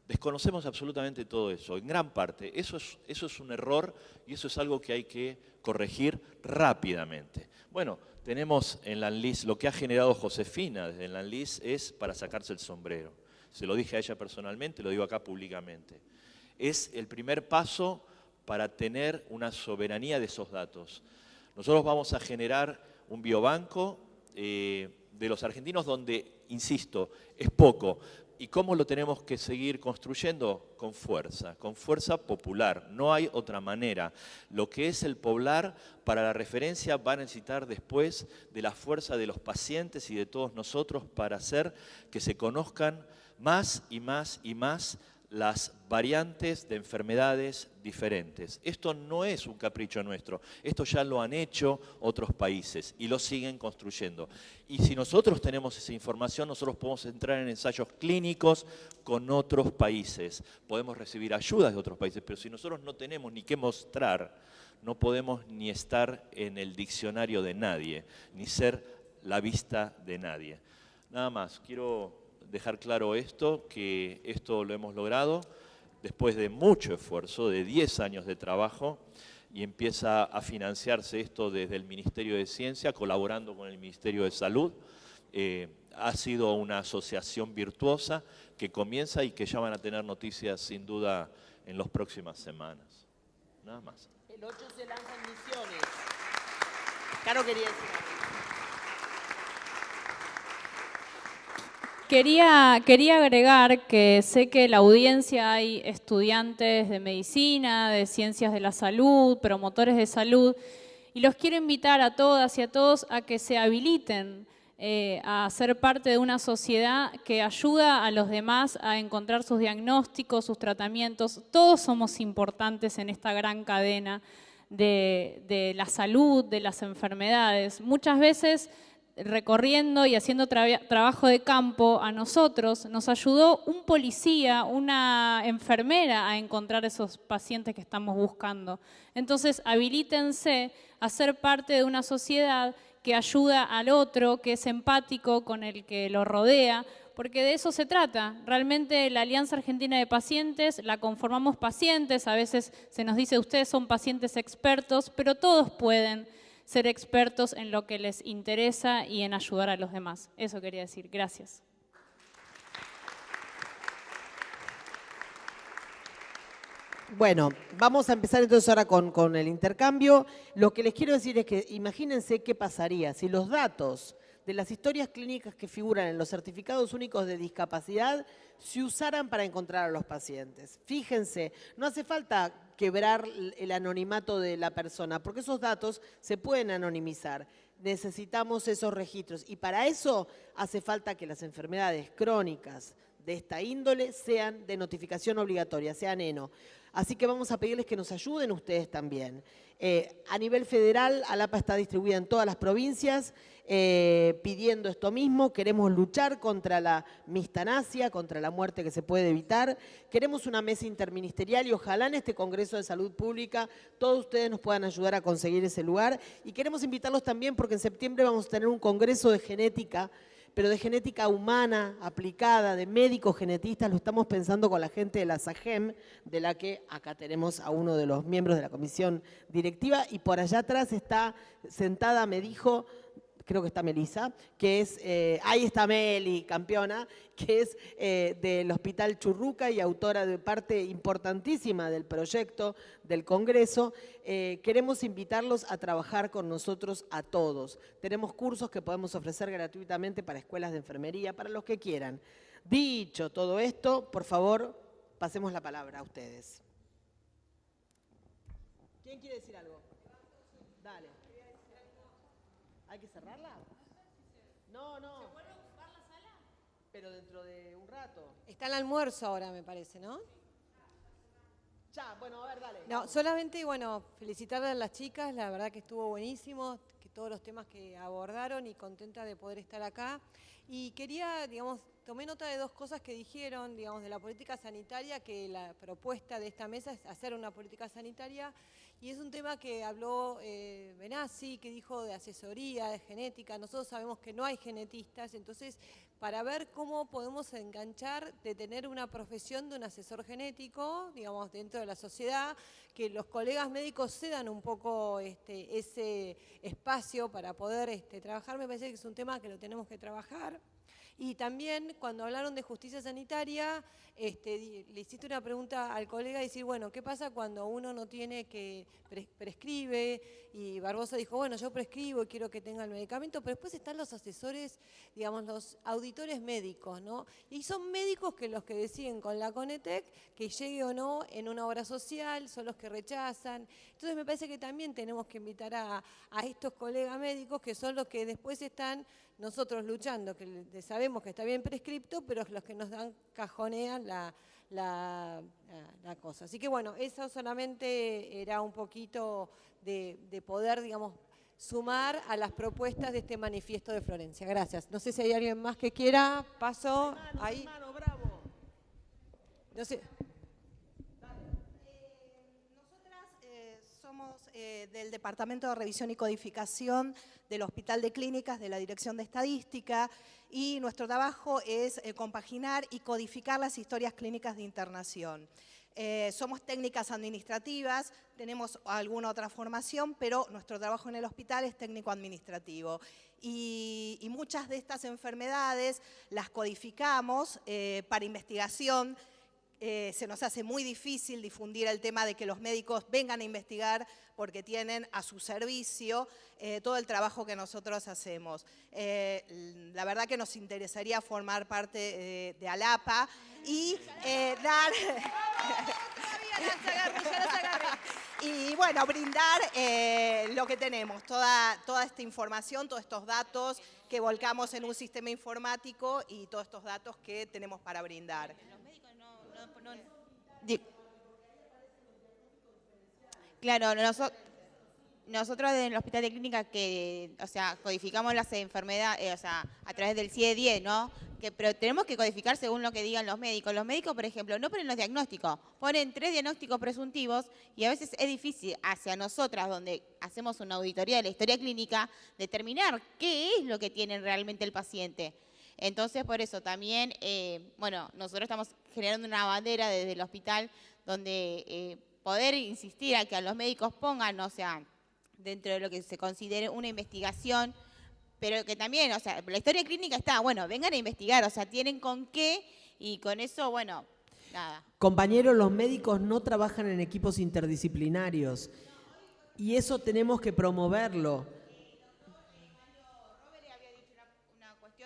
Desconocemos absolutamente todo eso, en gran parte. Eso es un error y eso es algo que hay que corregir rápidamente. Bueno, tenemos en la ANLIS, lo que ha generado Josefina desde la ANLIS es para sacarse el sombrero. Se lo dije a ella personalmente, lo digo acá públicamente. Es el primer paso para tener una soberanía de esos datos. Nosotros vamos a generar un biobanco de los argentinos donde, insisto, es poco. ¿Y cómo lo tenemos que seguir construyendo? Con fuerza popular. No hay otra manera. Lo que es el poblar, para la referencia, va a necesitar después de la fuerza de los pacientes y de todos nosotros para hacer que se conozcan más y más y más las variantes de enfermedades diferentes. Esto no es un capricho nuestro, esto ya lo han hecho otros países y lo siguen construyendo. Y si nosotros tenemos esa información, nosotros podemos entrar en ensayos clínicos con otros países, podemos recibir ayudas de otros países, pero si nosotros no tenemos ni qué mostrar, no podemos ni estar en el diccionario de nadie, ni ser la vista de nadie. Nada más, quiero dejar claro esto, que esto lo hemos logrado después de mucho esfuerzo, de 10 años de trabajo, y empieza a financiarse esto desde el Ministerio de Ciencia, colaborando con el Ministerio de Salud. Ha sido una asociación virtuosa que comienza y que ya van a tener noticias sin duda en las próximas semanas. Nada más. El 8 se lanzan Misiones. Caro quería decir algo. Quería agregar que sé que en la audiencia hay estudiantes de medicina, de ciencias de la salud, promotores de salud, y los quiero invitar a todas y a todos a que se habiliten a ser parte de una sociedad que ayuda a los demás a encontrar sus diagnósticos, sus tratamientos. Todos somos importantes en esta gran cadena de la salud, de las enfermedades. Muchas veces, recorriendo y haciendo trabajo de campo, a nosotros nos ayudó un policía, una enfermera a encontrar esos pacientes que estamos buscando. Entonces, habilítense a ser parte de una sociedad que ayuda al otro, que es empático con el que lo rodea, porque de eso se trata. Realmente la Alianza Argentina de Pacientes la conformamos pacientes, a veces se nos dice ustedes son pacientes expertos, pero todos pueden ser expertos en lo que les interesa y en ayudar a los demás. Eso quería decir. Gracias. Bueno, vamos a empezar entonces ahora con el intercambio. Lo que les quiero decir es que imagínense qué pasaría si los datos de las historias clínicas que figuran en los certificados únicos de discapacidad se usaran para encontrar a los pacientes. Fíjense, no hace falta quebrar el anonimato de la persona, porque esos datos se pueden anonimizar. Necesitamos esos registros y para eso hace falta que las enfermedades crónicas de esta índole sean de notificación obligatoria, sean ENO. Así que vamos a pedirles que nos ayuden ustedes también. A nivel federal, ALAPA está distribuida en todas las provincias pidiendo esto mismo. Queremos luchar contra la mistanasia, contra la muerte que se puede evitar. Queremos una mesa interministerial y ojalá en este Congreso de Salud Pública todos ustedes nos puedan ayudar a conseguir ese lugar. Y queremos invitarlos también porque en septiembre vamos a tener un Congreso de Genética, pero de genética humana aplicada, de médicos genetistas, lo estamos pensando con la gente de la SAGEM, de la que acá tenemos a uno de los miembros de la comisión directiva, y por allá atrás está sentada, me dijo, creo que está Melisa, que es, ahí está Meli, campeona, que es del Hospital Churruca y autora de parte importantísima del proyecto del Congreso. Queremos invitarlos a trabajar con nosotros a todos. Tenemos cursos que podemos ofrecer gratuitamente para escuelas de enfermería, para los que quieran. Dicho todo esto, por favor, pasemos la palabra a ustedes. ¿Quién quiere decir algo? Dale. ¿Hay que cerrarla? No, no. ¿Se vuelve a ocupar la sala? Pero dentro de un rato. Está el almuerzo ahora, me parece, ¿no? Ya, bueno, a ver, dale. No, solamente, bueno, felicitarle a las chicas, la verdad que estuvo buenísimo, que todos los temas que abordaron y contenta de poder estar acá. Y quería, digamos, tomé nota de dos cosas que dijeron, digamos, de la política sanitaria, que la propuesta de esta mesa es hacer una política sanitaria. Y es un tema que habló Benassi, que dijo de asesoría, de genética. Nosotros sabemos que no hay genetistas, entonces para ver cómo podemos enganchar de tener una profesión de un asesor genético, digamos, dentro de la sociedad, que los colegas médicos cedan un poco ese espacio para poder trabajar, me parece que es un tema que lo tenemos que trabajar. Y también cuando hablaron de justicia sanitaria, le hiciste una pregunta al colega y decir, bueno, ¿qué pasa cuando uno no tiene que prescribe? Y Barbosa dijo, bueno, yo prescribo y quiero que tenga el medicamento, pero después están los asesores, digamos, los auditores médicos, ¿no? Y son médicos que los que deciden con la Conetec que llegue o no en una obra social, son los que rechazan. Entonces me parece que también tenemos que invitar a estos colegas médicos que son los que después están nosotros luchando, que sabemos que está bien prescripto, pero es los que nos dan, cajonean la cosa. Así que bueno, eso solamente era un poquito de poder, digamos, sumar a las propuestas de este manifiesto de Florencia. Gracias. No sé si hay alguien más que quiera. Paso ahí. Hermano, bravo. No sé. Somos del Departamento de Revisión y Codificación del Hospital de Clínicas de la Dirección de Estadística y nuestro trabajo es compaginar y codificar las historias clínicas de internación. Somos técnicas administrativas, tenemos alguna otra formación, pero nuestro trabajo en el hospital es técnico-administrativo. Y muchas de estas enfermedades las codificamos para investigación. Se nos hace muy difícil difundir el tema de que los médicos vengan a investigar porque tienen a su servicio todo el trabajo que nosotros hacemos. La verdad que nos interesaría formar parte de ALAPA y dar... Y bueno, brindar lo que tenemos, toda esta información, todos estos datos que volcamos en un sistema informático y todos estos datos que tenemos para brindar. Claro, nosotros en el Hospital de Clínica que, o sea, codificamos las enfermedades, o sea, a través del CIE-10, ¿no? Pero tenemos que codificar según lo que digan los médicos. Los médicos, por ejemplo, no ponen los diagnósticos, ponen 3 diagnósticos presuntivos y a veces es difícil hacia nosotras, donde hacemos una auditoría de la historia clínica, determinar qué es lo que tiene realmente el paciente. Entonces, por eso también, bueno, nosotros estamos generando una bandera desde el hospital donde poder insistir a que a los médicos pongan, o sea, dentro de lo que se considere una investigación, pero que también, o sea, la historia clínica está, bueno, vengan a investigar, o sea, tienen con qué y con eso, bueno, nada. Compañeros, los médicos no trabajan en equipos interdisciplinarios y eso tenemos que promoverlo.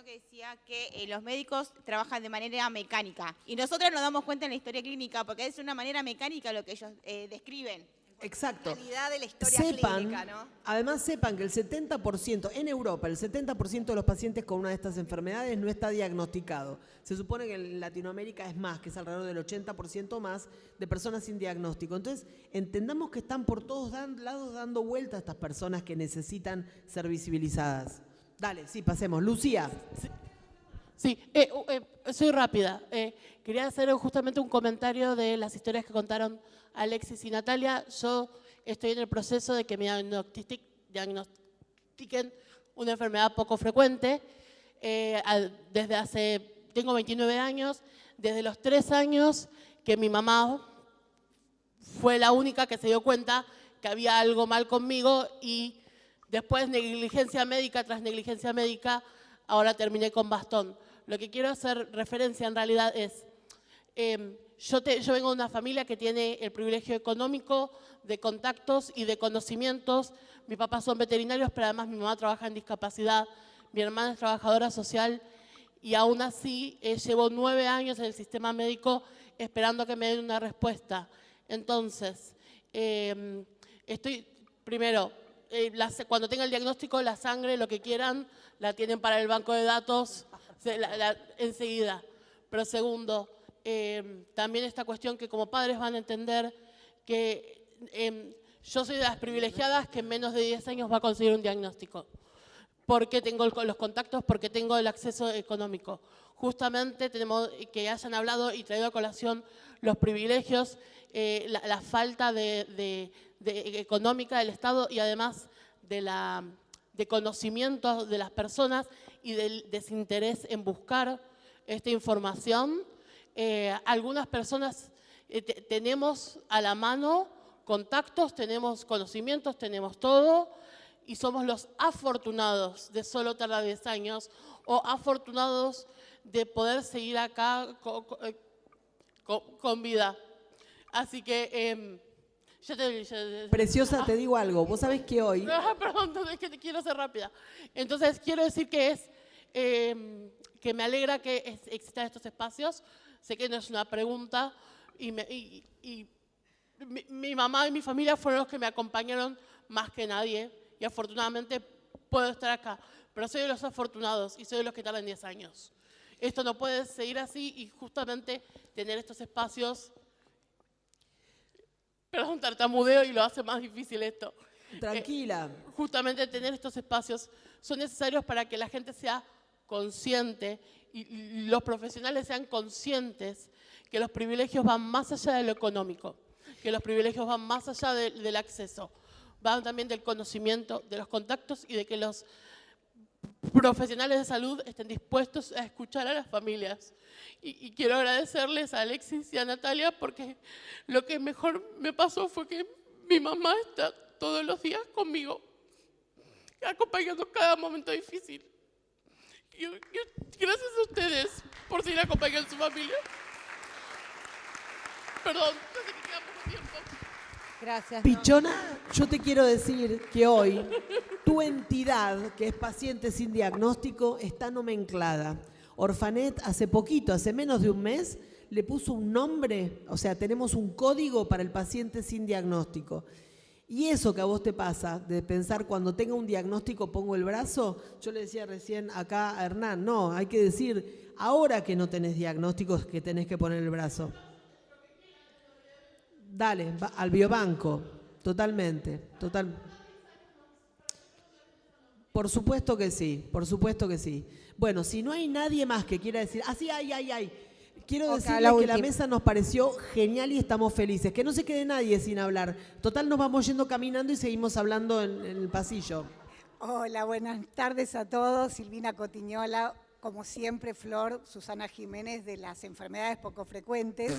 Que decía que los médicos trabajan de manera mecánica y nosotros nos damos cuenta en la historia clínica porque es una manera mecánica lo que ellos describen. Exacto. realidad de la historia clínica, ¿no? Además sepan que el 70%, en Europa, el 70% de los pacientes con una de estas enfermedades no está diagnosticado. Se supone que en Latinoamérica es más, que es alrededor del 80% más de personas sin diagnóstico. Entonces, entendamos que están por todos lados dando vuelta a estas personas que necesitan ser visibilizadas. Dale, sí, pasemos. Lucía. Sí, soy rápida. Quería hacer justamente un comentario de las historias que contaron Alexis y Natalia. Yo estoy en el proceso de que me diagnostiquen una enfermedad poco frecuente. Tengo 29 años, desde los 3 años que mi mamá fue la única que se dio cuenta que había algo mal conmigo y después negligencia médica tras negligencia médica, ahora terminé con bastón. Lo que quiero hacer referencia en realidad es, yo vengo de una familia que tiene el privilegio económico de contactos y de conocimientos. Mis papás son veterinarios, pero además mi mamá trabaja en discapacidad, mi hermana es trabajadora social y aún así llevo 9 años en el sistema médico esperando que me den una respuesta. Entonces, cuando tenga el diagnóstico, la sangre, lo que quieran, la tienen para el banco de datos enseguida. Pero segundo, también esta cuestión que como padres van a entender que yo soy de las privilegiadas que en menos de 10 años va a conseguir un diagnóstico. Porque tengo los contactos, porque tengo el acceso económico. Justamente tenemos que hayan hablado y traído a colación los privilegios, la falta de económica del Estado y además de conocimiento de las personas y del desinterés en buscar esta información. Algunas personas tenemos a la mano contactos, tenemos conocimientos, tenemos todo y somos los afortunados de solo tardar 10 años o afortunados de poder seguir acá con vida. Así que... Preciosa, te digo algo. Vos sabés que hoy... Perdón, es que te quiero ser rápida. Entonces, quiero decir que que me alegra que existan estos espacios. Sé que no es una pregunta y mi mamá y mi familia fueron los que me acompañaron más que nadie y afortunadamente puedo estar acá. Pero soy de los afortunados y soy de los que tardan 10 años. Esto no puede seguir así y justamente tener estos espacios... Perdón, tartamudeo y lo hace más difícil esto. Tranquila. Justamente tener estos espacios son necesarios para que la gente sea consciente y los profesionales sean conscientes que los privilegios van más allá de lo económico, que los privilegios van más allá del acceso, van también del conocimiento, de los contactos y de que los profesionales de salud estén dispuestos a escuchar a las familias. Y quiero agradecerles a Alexis y a Natalia porque lo que mejor me pasó fue que mi mamá está todos los días conmigo, acompañando cada momento difícil. Gracias a ustedes por seguir acompañando a su familia. Perdón, no sé que queda poco tiempo. Gracias. Pichona, yo te quiero decir que hoy tu entidad, que es paciente sin diagnóstico, está nomenclada. Orfanet hace poquito, hace menos de un mes, le puso un nombre, o sea, tenemos un código para el paciente sin diagnóstico. Y eso que a vos te pasa, de pensar cuando tenga un diagnóstico pongo el brazo, yo le decía recién acá a Hernán, no, hay que decir, ahora que no tenés diagnósticos que tenés que poner el brazo. Dale, al biobanco, totalmente, total. Por supuesto que sí, por supuesto que sí. Bueno, si no hay nadie más que quiera decir, sí, ay. Quiero decirles que la mesa nos pareció genial y estamos felices. Que no se quede nadie sin hablar. Total, nos vamos yendo caminando y seguimos hablando en el pasillo. Hola, buenas tardes a todos. Silvina Cotiñola, como siempre, Flor, Susana Jiménez, de las enfermedades poco frecuentes.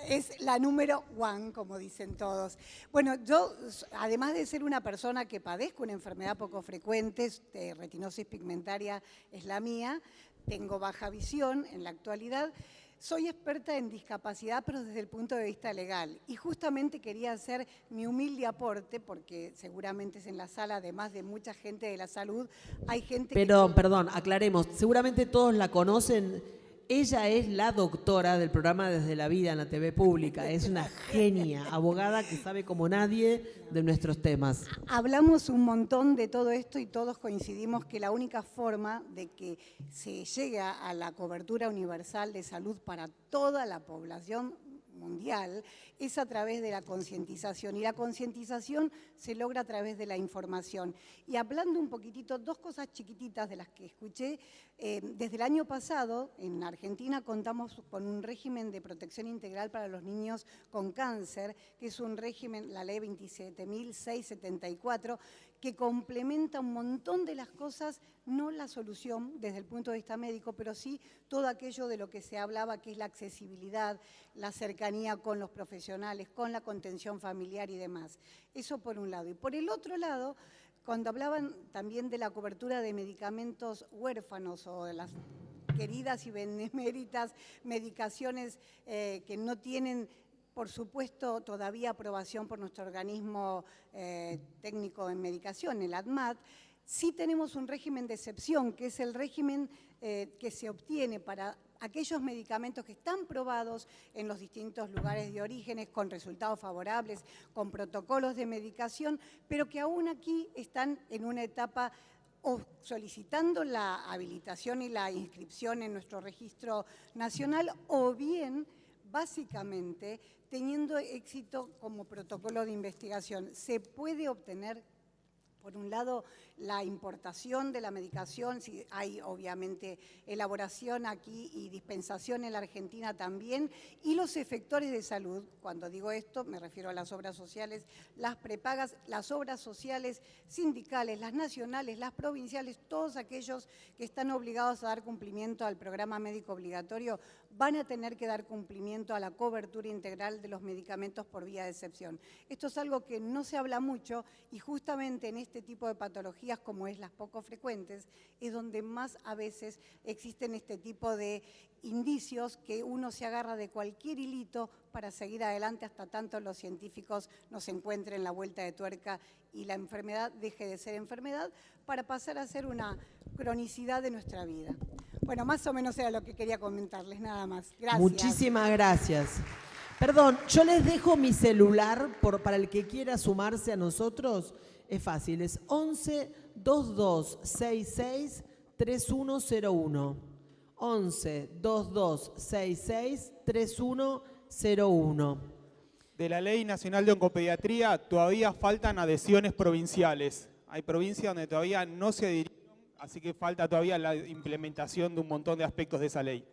Es la número 1, como dicen todos. Bueno, yo, además de ser una persona que padezco una enfermedad poco frecuente, retinosis pigmentaria es la mía, tengo baja visión en la actualidad, soy experta en discapacidad, pero desde el punto de vista legal. Y justamente quería hacer mi humilde aporte, porque seguramente es en la sala, además de mucha gente de la salud, hay gente Perdón, aclaremos. Seguramente todos la conocen. Ella es la doctora del programa Desde la Vida en la TV pública. Es una genia, abogada que sabe como nadie de nuestros temas. Hablamos un montón de todo esto y todos coincidimos que la única forma de que se llegue a la cobertura universal de salud para toda la población mundial es a través de la concientización, y la concientización se logra a través de la información. Y hablando un poquitito, dos cosas chiquititas de las que escuché, desde el año pasado en Argentina contamos con un régimen de protección integral para los niños con cáncer, que es un régimen, la ley 27.674, que complementa un montón de las cosas, no la solución desde el punto de vista médico, pero sí todo aquello de lo que se hablaba, que es la accesibilidad, la cercanía con los profesionales, con la contención familiar y demás. Eso por un lado. Y por el otro lado, cuando hablaban también de la cobertura de medicamentos huérfanos o de las queridas y beneméritas medicaciones que no tienen, por supuesto, todavía aprobación por nuestro organismo técnico en medicación, el ADMAT, sí tenemos un régimen de excepción, que es el régimen que se obtiene para aquellos medicamentos que están probados en los distintos lugares de orígenes con resultados favorables, con protocolos de medicación, pero que aún aquí están en una etapa o solicitando la habilitación y la inscripción en nuestro registro nacional, o bien, básicamente, teniendo éxito como protocolo de investigación. Se puede obtener, por un lado, la importación de la medicación, si hay obviamente elaboración aquí y dispensación en la Argentina también, y los efectores de salud. Cuando digo esto me refiero a las obras sociales, las prepagas, las obras sociales sindicales, las nacionales, las provinciales, todos aquellos que están obligados a dar cumplimiento al programa médico obligatorio van a tener que dar cumplimiento a la cobertura integral de los medicamentos por vía de excepción. Esto es algo que no se habla mucho, y justamente en este tipo de patologías como es las poco frecuentes, es donde más a veces existen este tipo de indicios que uno se agarra de cualquier hilito para seguir adelante hasta tanto los científicos nos encuentren la vuelta de tuerca y la enfermedad deje de ser enfermedad para pasar a ser una cronicidad de nuestra vida. Bueno, más o menos era lo que quería comentarles, nada más. Gracias. Muchísimas gracias. Perdón, yo les dejo mi celular para el que quiera sumarse a nosotros. Es fácil, es 11 22 66 3101. 11 22 66 3101. De la Ley Nacional de Oncopediatría todavía faltan adhesiones provinciales. Hay provincias donde todavía no se adhirieron, así que falta todavía la implementación de un montón de aspectos de esa ley.